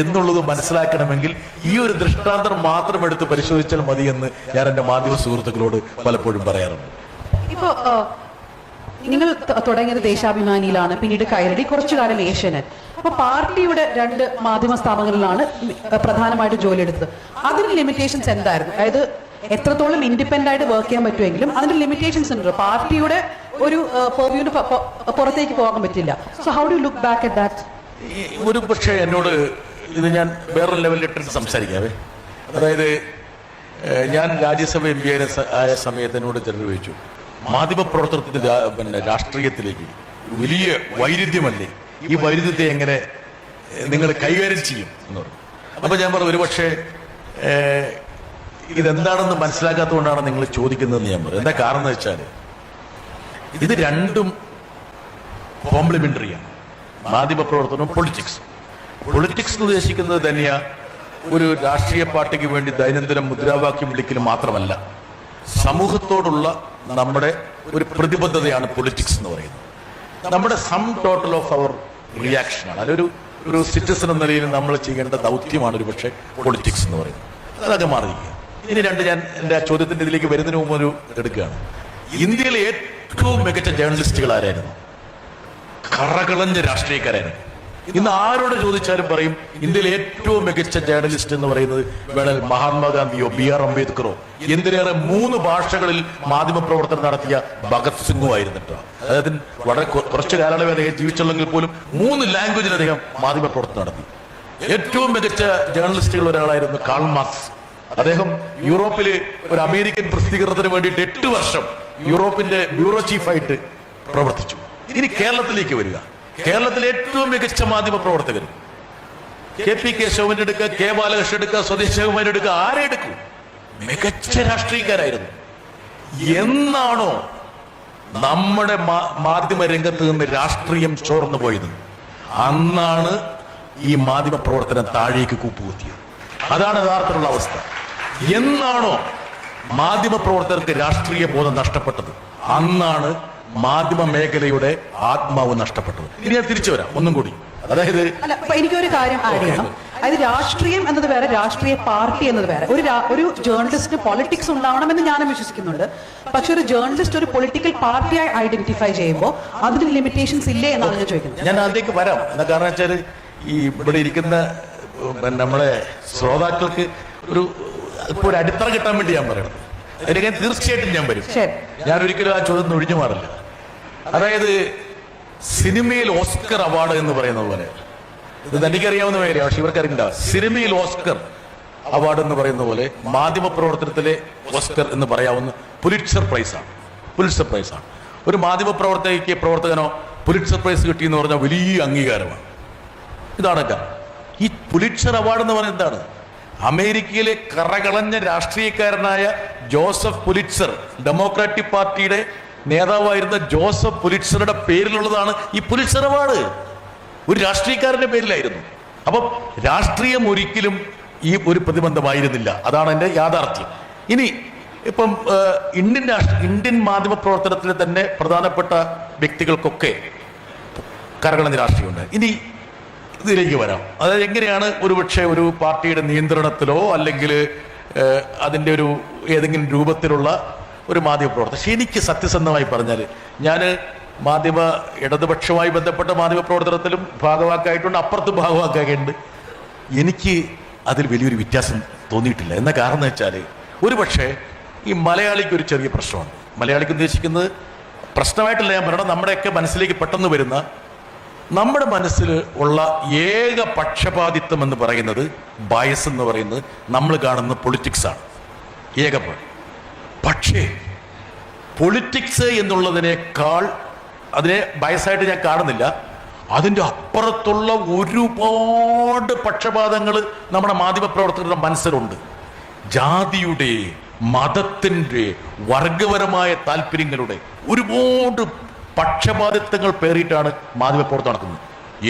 എന്നുള്ളത് മനസ്സിലാക്കണമെങ്കിൽ ഈ ഒരു ദൃഷ്ടാന്തം മാത്രം എടുത്ത് പരിശോധിച്ചാൽ മതിയെന്ന് ഞാൻ എന്റെ മാധ്യമ സുഹൃത്തുക്കളോട് പലപ്പോഴും പറയാറുണ്ട്. ഇപ്പോ നിങ്ങൾ തുടങ്ങിയത് ദേശാഭിമാനിയിലാണ്, പിന്നീട് കൈരടി, കുറച്ചു കാലം ഏഷ്യാനെറ്റ്. അപ്പൊ പാർട്ടിയുടെ 2 മാധ്യമ സ്ഥാപനങ്ങളിലാണ് പ്രധാനമായിട്ട് ജോലി എടുത്തത്. അതിന് ലിമിറ്റേഷൻസ് എന്തായിരുന്നു? അതായത് എത്രത്തോളം ഇൻഡിപെൻഡന്റ് ആയിട്ട് വർക്ക് ചെയ്യാൻ പറ്റുമെങ്കിലും അതിന്റെ ലിമിറ്റേഷൻസ് ഉണ്ട്. പാർട്ടിയുടെ ഒരു പെർവ്യൂവിന് പുറത്തേക്ക് പോകാൻ പറ്റില്ല. So how do look back at that? ഒരു പക്ഷേ എന്നോട് ഇത് ഞാൻ വേറൊരു ലെവലിലിട്ട് സംസാരിക്കാവേ. അതായത് ഞാൻ രാജ്യസഭ MP ആയ സമയത്ത് എന്നോട് ചോദിച്ചു, മാധ്യമപ്രവർത്തനത്തിന്റെ പിന്നെ രാഷ്ട്രീയത്തിലേക്ക് വലിയ വൈരുദ്ധ്യമല്ലേ, ഈ വൈരുദ്ധ്യത്തെ എങ്ങനെ നിങ്ങൾ കൈകാര്യം ചെയ്യും എന്ന് പറഞ്ഞു. അപ്പൊ ഞാൻ പറഞ്ഞു, ഒരുപക്ഷെ ഇതെന്താണെന്ന് മനസ്സിലാക്കാത്തതുകൊണ്ടാണ് നിങ്ങൾ ചോദിക്കുന്നതെന്ന് ഞാൻ പറഞ്ഞു. എന്താ കാരണം എന്ന് വെച്ചാൽ ഇത് രണ്ടും കോംപ്ലിമെന്ററിയാണ്. മാധ്യമപ്രവർത്തനവും പൊളിറ്റിക്സ് ഉദ്ദേശിക്കുന്നത് തന്നെയാ ഒരു രാഷ്ട്രീയ പാർട്ടിക്ക് വേണ്ടി ദൈനംദിനം മുദ്രാവാക്യം വിളിക്കലും മാത്രമല്ല, സമൂഹത്തോടുള്ള നമ്മുടെ ഒരു പ്രതിബദ്ധതയാണ് പൊളിറ്റിക്സ് എന്ന് പറയുന്നത്. നമ്മുടെ സം ടോട്ടൽ ഓഫ് അവർ റിയാക്ഷനാണ്. അതൊരു സിറ്റിസൺ എന്ന നിലയിൽ നമ്മൾ ചെയ്യേണ്ട ദൗത്യമാണ് ഒരു പക്ഷേ പൊളിറ്റിക്സ് എന്ന് പറയുന്നത്. അതൊക്കെ മാറിയിരിക്കുക. ഇനി ഞാൻ എന്റെ ചോദ്യത്തിന്റെ ഇതിലേക്ക് വരുന്നതിന് മുമ്പ് ഒരു എടുക്കുകയാണ്. ഇന്ത്യയിലെ ഏറ്റവും മികച്ച ജേർണലിസ്റ്റുകൾ ആരായിരുന്നു? കറകളഞ്ഞ രാഷ്ട്രീയക്കാരായിരുന്നു. ഇന്ന് ആരോട് ചോദിച്ചാലും പറയും ഇന്ത്യയിലെ ഏറ്റവും മികച്ച ജേർണലിസ്റ്റ് എന്ന് പറയുന്നത് വേണേൽ മഹാത്മാഗാന്ധിയോ BR അംബേദ്കറോ, എന്തിനേറെ 3 ഭാഷകളിൽ മാധ്യമപ്രവർത്തനം നടത്തിയ ഭഗത് സിംഗും ആയിരുന്നിട്ടോ. അതായത് വളരെ കുറച്ചു കാലയളവ് അദ്ദേഹം ജീവിച്ചുള്ളെങ്കിൽ പോലും 3 ലാംഗ്വേജിൽ അദ്ദേഹം മാധ്യമപ്രവർത്തനം നടത്തി. ഏറ്റവും മികച്ച ജേർണലിസ്റ്റുകൾ ഒരാളായിരുന്നു കാൾ മാർക്സ്. അദ്ദേഹം യൂറോപ്പില് ഒരു അമേരിക്കൻ പ്രസിദ്ധീകരണത്തിന് വേണ്ടിയിട്ട് 8 വർഷം യൂറോപ്പിന്റെ ബ്യൂറോ ചീഫായിട്ട് പ്രവർത്തിച്ചു. ഇനി കേരളത്തിലേക്ക് വരിക. കേരളത്തിലെ ഏറ്റവും മികച്ച മാധ്യമ പ്രവർത്തകർ KP കേശവൻ എടുക്കുക, K ബാലകൃഷ്ണൻ എടുക്കുക, സ്വദേശി ശിവകുമാരൻ എടുക്കുക, ആരെ എടുക്കൂ? മികച്ച രാഷ്ട്രീയക്കാരായിരുന്നു. എന്നാണോ നമ്മുടെ മാധ്യമ രംഗത്ത് നിന്ന് രാഷ്ട്രീയം ചോർന്നു പോയത്, അന്നാണ് ഈ മാധ്യമ പ്രവർത്തനം താഴേക്ക് കൂപ്പുകുത്തിയത്. അതാണ് യഥാർത്ഥത്തിലുള്ള അവസ്ഥ. എന്നാണോ മാധ്യമ പ്രവർത്തകർക്ക് രാഷ്ട്രീയ ബോധം നഷ്ടപ്പെട്ടത്, അന്നാണ് മാധ്യമ മേഖലയുടെ ആത്മാവ് നഷ്ടപ്പെട്ടത്. ഇനി ഞാൻ തിരിച്ചു വരാം ഒന്നും കൂടി. അതായത് എനിക്കൊരു കാര്യം ആഡ് ചെയ്യണം. അതായത് രാഷ്ട്രീയം എന്നത് വേറെ, രാഷ്ട്രീയ പാർട്ടി എന്നത് വേറെ. ഒരു ജേർണലിസ്റ്റിന് പൊളിറ്റിക്സ് ഉണ്ടാവണമെന്ന് ഞാനും വിശ്വസിക്കുന്നുണ്ട്. പക്ഷെ ഒരു ജേർണലിസ്റ്റ് ഒരു പൊളിറ്റിക്കൽ പാർട്ടിയായി ഐഡന്റിഫൈ ചെയ്യുമ്പോൾ അതിന് ലിമിറ്റേഷൻസ് ഇല്ലേ എന്നാണ് ഞാൻ ചോദിക്കുന്നത്. ഞാൻ അതിലേക്ക് വരാം. എന്താ കാരണം വെച്ചാൽ ഈ ഇവിടെ ഇരിക്കുന്ന നമ്മളെ ശ്രോതാക്കൾക്ക് ഇപ്പൊ ഒരു അടിത്തറ കിട്ടാൻ വേണ്ടി ഞാൻ പറയണം. അതിലേക്ക് തീർച്ചയായിട്ടും ഞാൻ വരും. ഞാൻ ഒരിക്കലും ആ ചോദ്യം ഒഴിഞ്ഞു മാറില്ല. അതായത് സിനിമയിൽ ഓസ്കർ അവാർഡ് എന്ന് പറയുന്നത് പോലെ, ഇത് എനിക്കറിയാവുന്ന കാര്യമാണ്, പക്ഷെ ഇവർക്കറിയില്ല. സിനിമയിൽ ഓസ്കർ അവാർഡ് എന്ന് പറയുന്ന പോലെ മാധ്യമ പ്രവർത്തനത്തിലെ ഓസ്കർ എന്ന് പറയാവുന്ന പുലിറ്റ്സർ പ്രൈസാണ്. ഒരു മാധ്യമ പ്രവർത്തകനോ പുലിറ്റ്സർ പ്രൈസ് കിട്ടിയെന്ന് പറഞ്ഞാൽ വലിയ അംഗീകാരമാണ്. ഇതാണ് ഈ പുലിറ്റ്സർ അവാർഡ് എന്ന് പറയുന്നത് എന്താണ്? അമേരിക്കയിലെ കറകളഞ്ഞ രാഷ്ട്രീയക്കാരനായ ജോസഫ് പുലിറ്റ്സർ, ഡെമോക്രാറ്റിക് പാർട്ടിയുടെ നേതാവായിരുന്ന ജോസഫ് പുലിറ്റ്സറുടെ പേരിലുള്ളതാണ് ഈ പുലിറ്റ്സർ അവാർഡ്. ഒരു രാഷ്ട്രീയക്കാരന്റെ പേരിലായിരുന്നു. അപ്പം രാഷ്ട്രീയം ഒരിക്കലും ഈ ഒരു പ്രതിബന്ധമായിരുന്നില്ല. അതാണ് എൻ്റെ യാഥാർത്ഥ്യം. ഇനി ഇപ്പം ഇന്ത്യൻ മാധ്യമ പ്രവർത്തനത്തിലെ തന്നെ പ്രധാനപ്പെട്ട വ്യക്തികൾക്കൊക്കെ കരകളഞ്ഞ രാഷ്ട്രീയമുണ്ട്. ഇനി ഇതിലേക്ക് വരാം. അതായത് എങ്ങനെയാണ് ഒരുപക്ഷെ ഒരു പാർട്ടിയുടെ നിയന്ത്രണത്തിലോ അല്ലെങ്കിൽ അതിൻ്റെ ഒരു ഏതെങ്കിലും രൂപത്തിലുള്ള ഒരു മാധ്യമ പ്രവർത്തനം. പക്ഷെ എനിക്ക് സത്യസന്ധമായി പറഞ്ഞാൽ ഞാൻ ഇടതുപക്ഷവുമായി ബന്ധപ്പെട്ട മാധ്യമ പ്രവർത്തനത്തിലും ഭാഗവാക്കായിട്ടുണ്ട്, അപ്പുറത്തും ഭാഗവാക്കായിട്ടുണ്ട്. എനിക്ക് അതിൽ വലിയൊരു വ്യത്യാസം തോന്നിയിട്ടില്ല. എന്ന കാരണം എന്ന് വെച്ചാൽ ഒരുപക്ഷെ ഈ മലയാളിക്ക് ഒരു ചെറിയ പ്രശ്നമാണ്. മലയാളിക്ക് ഉദ്ദേശിക്കുന്നത് പ്രശ്നമായിട്ടില്ല ഞാൻ പറയണം, നമ്മുടെയൊക്കെ മനസ്സിലേക്ക് പെട്ടെന്ന് വരുന്ന, നമ്മുടെ മനസ്സിൽ ഉള്ള ഏക പക്ഷപാതിത്വം എന്ന് പറയുന്നത്, ബയസ് എന്ന് പറയുന്നത് നമ്മൾ കാണുന്ന പൊളിറ്റിക്സാണ്. പക്ഷേ പൊളിറ്റിക്സ് എന്നുള്ളതിനേക്കാൾ, അതിനെ ബയസായിട്ട് ഞാൻ കാണുന്നില്ല, അതിൻ്റെ അപ്പുറത്തുള്ള ഒരുപാട് പക്ഷപാതങ്ങൾ നമ്മുടെ മാധ്യമപ്രവർത്തകരുടെ മനസ്സിലുണ്ട്. ജാതിയുടെ, മതത്തിൻ്റെ, വർഗപരമായ താല്പര്യങ്ങളുടെ ഒരുപാട് പക്ഷപാതിത്വങ്ങൾ പേറിയിട്ടാണ് മാധ്യമപ്രവർത്തനം നടക്കുന്നത്.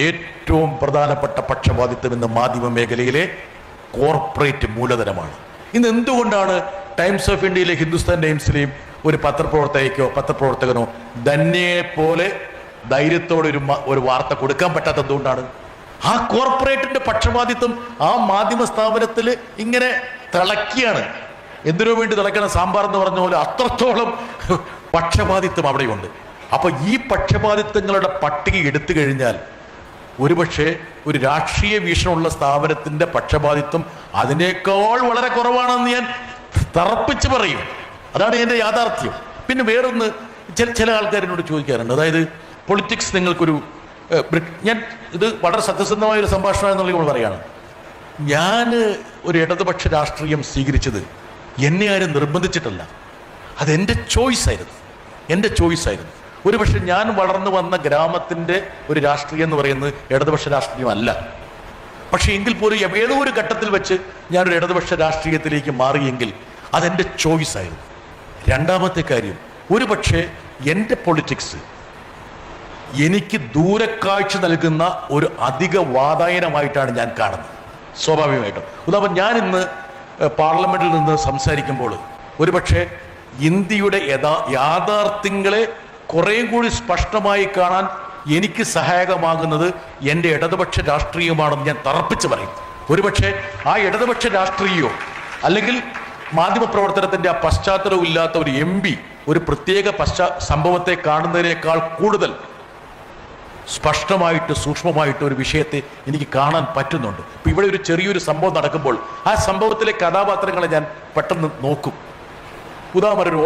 ഏറ്റവും പ്രധാനപ്പെട്ട പക്ഷപാതിത്വം ഇന്ന് മാധ്യമ മേഖലയിലെ കോർപ്പറേറ്റ് മൂലധനമാണ്. ഇന്ന് എന്തുകൊണ്ടാണ് ടൈംസ് ഓഫ് ഇന്ത്യയിലെ, ഹിന്ദുസ്ഥാൻ ടൈംസിലെയും ഒരു പത്രപ്രവർത്തകനോ ധന്യയെ പോലെ ധൈര്യത്തോടെ ഒരു വാർത്ത കൊടുക്കാൻ പറ്റാത്തത് എന്തുകൊണ്ടാണ്? ആ കോർപ്പറേറ്റിന്റെ പക്ഷപാതിത്വം ആ മാധ്യമ സ്ഥാപനത്തിൽ ഇങ്ങനെ തിളക്കിയാണ്. എന്തിനു വേണ്ടി തിളക്കണം? സാമ്പാർ എന്ന് പറഞ്ഞ പോലെ അത്രത്തോളം പക്ഷപാതിത്വം അവിടെയുണ്ട്. അപ്പൊ ഈ പക്ഷപാതിത്വങ്ങളുടെ പട്ടിക എടുത്തു കഴിഞ്ഞാൽ ഒരുപക്ഷെ ഒരു രാഷ്ട്രീയ വീക്ഷണമുള്ള സ്ഥാപനത്തിന്റെ പക്ഷപാതിത്വം അതിനേക്കാൾ വളരെ കുറവാണെന്ന് ഞാൻ തറപ്പിച്ച് പറയും. അതാണ് എൻ്റെ യാഥാർത്ഥ്യം. പിന്നെ വേറൊന്ന്, ചില ആൾക്കാരിനോട് ചോദിക്കാറുണ്ട്, അതായത് പൊളിറ്റിക്സ് നിങ്ങൾക്കൊരു ഞാൻ ഇത് വളരെ സത്യസന്ധമായ ഒരു സംഭാഷണം എന്നുള്ള പറയുകയാണ്. ഞാൻ ഒരു ഇടതുപക്ഷ രാഷ്ട്രീയം സ്വീകരിച്ചത് എന്നെ ആരും നിർബന്ധിച്ചിട്ടല്ല, അതെൻ്റെ ചോയ്സായിരുന്നു. ഒരുപക്ഷെ ഞാൻ വളർന്നു വന്ന ഗ്രാമത്തിൻ്റെ ഒരു രാഷ്ട്രീയം എന്ന് പറയുന്നത് ഇടതുപക്ഷ രാഷ്ട്രീയമല്ല. പക്ഷേ എങ്കിൽ പോലും ഏതോ ഒരു ഘട്ടത്തിൽ വെച്ച് ഞാനൊരു ഇടതുപക്ഷ രാഷ്ട്രീയത്തിലേക്ക് മാറിയെങ്കിൽ അതെൻ്റെ ചോയ്സായിരുന്നു. രണ്ടാമത്തെ കാര്യം, ഒരുപക്ഷെ എൻ്റെ പൊളിറ്റിക്സ് എനിക്ക് ദൂരക്കാഴ്ച നൽകുന്ന ഒരു അധിക വാതായനമായിട്ടാണ് ഞാൻ കാണുന്നത്, സ്വാഭാവികമായിട്ടും. ഉദാഹരണം, ഞാൻ ഇന്ന് പാർലമെന്റിൽ നിന്ന് സംസാരിക്കുമ്പോൾ ഒരുപക്ഷെ ഇന്ത്യയുടെ യാഥാർത്ഥ്യങ്ങളെ കുറേയും കൂടി സ്പഷ്ടമായി കാണാൻ എനിക്ക് സഹായകമാകുന്നത് എൻ്റെ ഇടതുപക്ഷ രാഷ്ട്രീയമാണെന്ന് ഞാൻ തറപ്പിച്ച് പറയും. ഒരുപക്ഷെ ആ ഇടതുപക്ഷ രാഷ്ട്രീയമോ അല്ലെങ്കിൽ മാധ്യമപ്രവർത്തനത്തിൻ്റെ ആ പശ്ചാത്തലവും ഇല്ലാത്ത ഒരു MP ഒരു പ്രത്യേക സംഭവത്തെ കാണുന്നതിനേക്കാൾ കൂടുതൽ സ്പഷ്ടമായിട്ട് സൂക്ഷ്മമായിട്ട് ഒരു വിഷയത്തെ എനിക്ക് കാണാൻ പറ്റുന്നുണ്ട്. ഇപ്പം ഇവിടെ ഒരു ചെറിയൊരു സംഭവം നടക്കുമ്പോൾ ആ സംഭവത്തിലെ കഥാപാത്രങ്ങളെ ഞാൻ പെട്ടെന്ന് നോക്കും. ഉദാഹരണം, ഒരു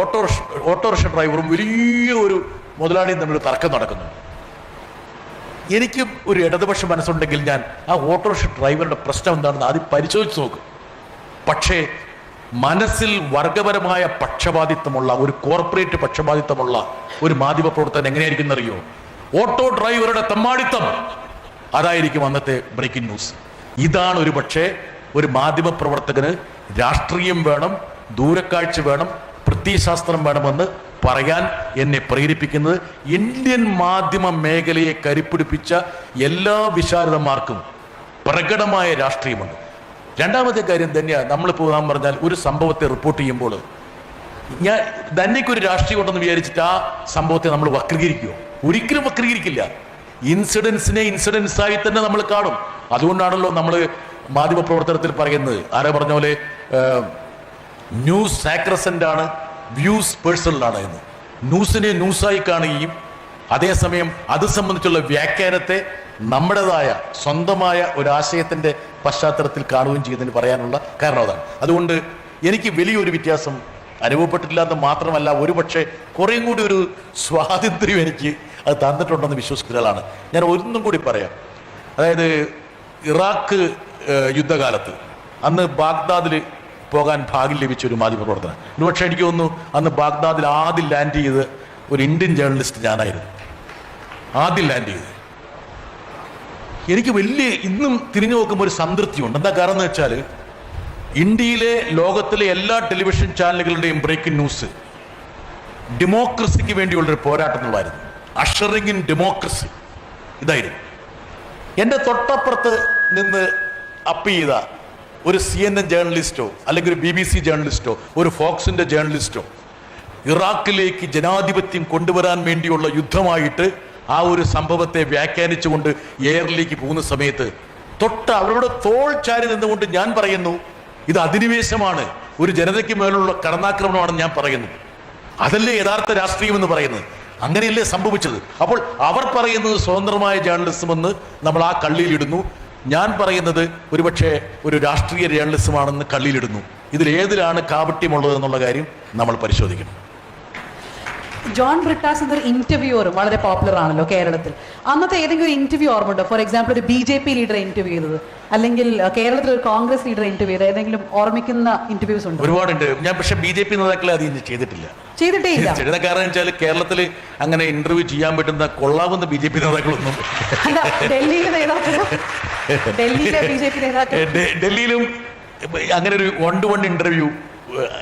ഓട്ടോറിക്ഷ ഡ്രൈവറും വലിയ ഒരു മുതലാളിയും തമ്മിൽ തർക്കം നടക്കുന്നു. എനിക്ക് ഒരു ഇടതുപക്ഷ മനസ്സുണ്ടെങ്കിൽ ഞാൻ ആ ഓട്ടോറിക്ഷ ഡ്രൈവറുടെ പ്രശ്നം എന്താണെന്ന് ആദ്യം പരിശോധിച്ച് നോക്കും. പക്ഷേ മനസ്സിൽ വർഗപരമായ പക്ഷപാതിത്വമുള്ള ഒരു കോർപ്പറേറ്റ് പക്ഷപാതിത്വമുള്ള ഒരു മാധ്യമപ്രവർത്തകൻ എങ്ങനെയായിരിക്കും എന്നറിയോ? ഓട്ടോ ഡ്രൈവറുടെ തെമ്മാടിത്തം, അതായിരിക്കും അന്നത്തെ ബ്രേക്കിംഗ് ന്യൂസ്. ഇതാണ് ഒരു പക്ഷേ ഒരു മാധ്യമപ്രവർത്തകന് രാഷ്ട്രീയം വേണം, ദൂരക്കാഴ്ച വേണം, പ്രത്യയശാസ്ത്രം വേണമെന്ന് പറയാൻ എന്നെ പ്രേരിപ്പിക്കുന്നത്. ഇന്ത്യൻ മാധ്യമ മേഖലയെ കരുപ്പിടിപ്പിച്ച എല്ലാ വിശാരദന്മാർക്കും പ്രകടമായ രാഷ്ട്രീയമുണ്ട്. രണ്ടാമത്തെ കാര്യം തന്നെയാണ്, നമ്മളിപ്പോൾ നാം പറഞ്ഞാൽ ഒരു സംഭവത്തെ റിപ്പോർട്ട് ചെയ്യുമ്പോൾ ഞാൻ ധന്യക്കൊരു രാഷ്ട്രീയം ഉണ്ടെന്ന് വിചാരിച്ചിട്ട് ആ സംഭവത്തെ നമ്മൾ വക്രീകരിക്കുമോ? ഒരിക്കലും വക്രീകരിക്കില്ല. ഇൻസിഡൻസായി തന്നെ നമ്മൾ കാണും. അതുകൊണ്ടാണല്ലോ നമ്മൾ മാധ്യമ പ്രവർത്തനത്തിൽ പറയുന്നത്, ആരാ പറഞ്ഞ പോലെ ന്യൂസ് സാക്രസന്റ് ആണ്, വ്യൂസ് പേഴ്സണലാണ് എന്ന്. ന്യൂസിനെ ന്യൂസായി കാണുകയും അതേസമയം അത് സംബന്ധിച്ചുള്ള വ്യാഖ്യാനത്തെ നമ്മുടേതായ സ്വന്തമായ ഒരു ആശയത്തിന്റെ പശ്ചാത്തലത്തിൽ കാണുകയും ചെയ്തതിന് പറയാനുള്ള കാരണം അതാണ്. അതുകൊണ്ട് എനിക്ക് വലിയൊരു വ്യത്യാസം അനുഭവപ്പെട്ടിട്ടില്ലാത്ത മാത്രമല്ല, ഒരുപക്ഷെ കുറേയും കൂടി ഒരു സ്വാതന്ത്ര്യം എനിക്ക് അത് തന്നിട്ടുണ്ടെന്ന് വിശ്വസിക്കുന്ന ഒരാളാണ് ഞാൻ. ഒന്നും കൂടി പറയാം, അതായത് ഇറാഖ് യുദ്ധകാലത്ത് അന്ന് ബാഗ്ദാദിൽ പോകാൻ ഭാഗ്യം ലഭിച്ച ഒരു മാധ്യമപ്രവർത്തനം. ഒരുപക്ഷെ എനിക്ക് തോന്നുന്നു അന്ന് ബാഗ്ദാദിൽ ആദ്യം ലാൻഡ് ചെയ്ത് ഒരു ഇന്ത്യൻ ജേർണലിസ്റ്റ് ഞാനായിരുന്നു. ആദ്യം ലാൻഡ് ചെയ്ത് എനിക്ക് ഇന്നും തിരിഞ്ഞു നോക്കുമ്പോൾ ഒരു സംതൃപ്തിയുണ്ട്. എന്താ കാരണം എന്ന് വെച്ചാൽ ഇന്ത്യയിലെ ലോകത്തിലെ എല്ലാ ടെലിവിഷൻ ചാനലുകളുടെയും ബ്രേക്കിംഗ് ന്യൂസ് ഡെമോക്രസിക്ക് വേണ്ടിയുള്ളൊരു പോരാട്ടം എന്നുള്ളതായിരുന്നു. അഷറിംഗ് ഇൻ ഡെമോക്രസി ഇതായിരുന്നു. എൻ്റെ തൊട്ടപ്പുറത്ത് നിന്ന് അപ്പ് ചെയ്ത ഒരു CNN ജേർണലിസ്റ്റോ അല്ലെങ്കിൽ ഒരു BBC ജേർണലിസ്റ്റോ ഒരു ഫോക്സിൻ്റെ ജേർണലിസ്റ്റോ ഇറാഖിലേക്ക് ജനാധിപത്യം കൊണ്ടുവരാൻ വേണ്ടിയുള്ള യുദ്ധമായിട്ട് ആ ഒരു സംഭവത്തെ വ്യാഖ്യാനിച്ചുകൊണ്ട് എയറിലേക്ക് പോകുന്ന സമയത്ത് അവരുടെ തോൾ ചാരി നിന്നുകൊണ്ട് ഞാൻ പറയുന്നു, ഇത് അധിനിവേശമാണ്, ഒരു ജനതയ്ക്ക് മേലുള്ള കടന്നാക്രമണമാണെന്ന് ഞാൻ പറയുന്നു. അതല്ലേ യഥാർത്ഥ രാഷ്ട്രീയം എന്ന് പറയുന്നത്? അങ്ങനെയല്ലേ സംഭവിച്ചത്? അപ്പോൾ അവർ പറയുന്നത് സ്വതന്ത്രമായ ജേർണലിസം എന്ന് നമ്മൾ ആ കള്ളിയിലിടുന്നു. ഞാൻ പറയുന്നത് ഒരുപക്ഷെ ഒരു രാഷ്ട്രീയ ജേർണലിസമാണെന്ന് കള്ളിയിലിടുന്നു. ഇതിലേതിലാണ് കാപട്യമുള്ളത് എന്നുള്ള കാര്യം നമ്മൾ പരിശോധിക്കണം. ജോൺ ബ്രിട്ടാസ് എന്നൊരു ഇന്റർവ്യൂവറും വളരെ പോപ്പുലർ ആണല്ലോ കേരളത്തിൽ. അന്നത്തെ ഏതെങ്കിലും ഒരു ഇന്റർവ്യൂ ഓർമ്മയുണ്ടോ? ഫോർ എക്സാമ്പിൾ ഒരു BJP ലീഡറെ ഇന്റർവ്യൂ ചെയ്തത്, അല്ലെങ്കിൽ കേരളത്തിൽ ഒരു കോൺഗ്രസ് ലീഡറെ ഇന്റർവ്യൂ ചെയ്തത്, ഏതെങ്കിലും ഓർമ്മിക്കുന്ന ഇന്റർവ്യൂസ് ഉണ്ടോ? ഒരുപാടുണ്ട്. ഞാൻ പക്ഷെ BJP നേതാക്കളെ അത് ചെയ്തിട്ടില്ല. കാരണം വെച്ചാൽ കേരളത്തിൽ അങ്ങനെ ഇന്റർവ്യൂ ചെയ്യാൻ പറ്റുന്ന കൊള്ളാവുന്ന BJP നേതാക്കളൊന്നും ഡൽഹിയിലും അങ്ങനെ ഒരു 1-to-1 ഇന്റർവ്യൂ.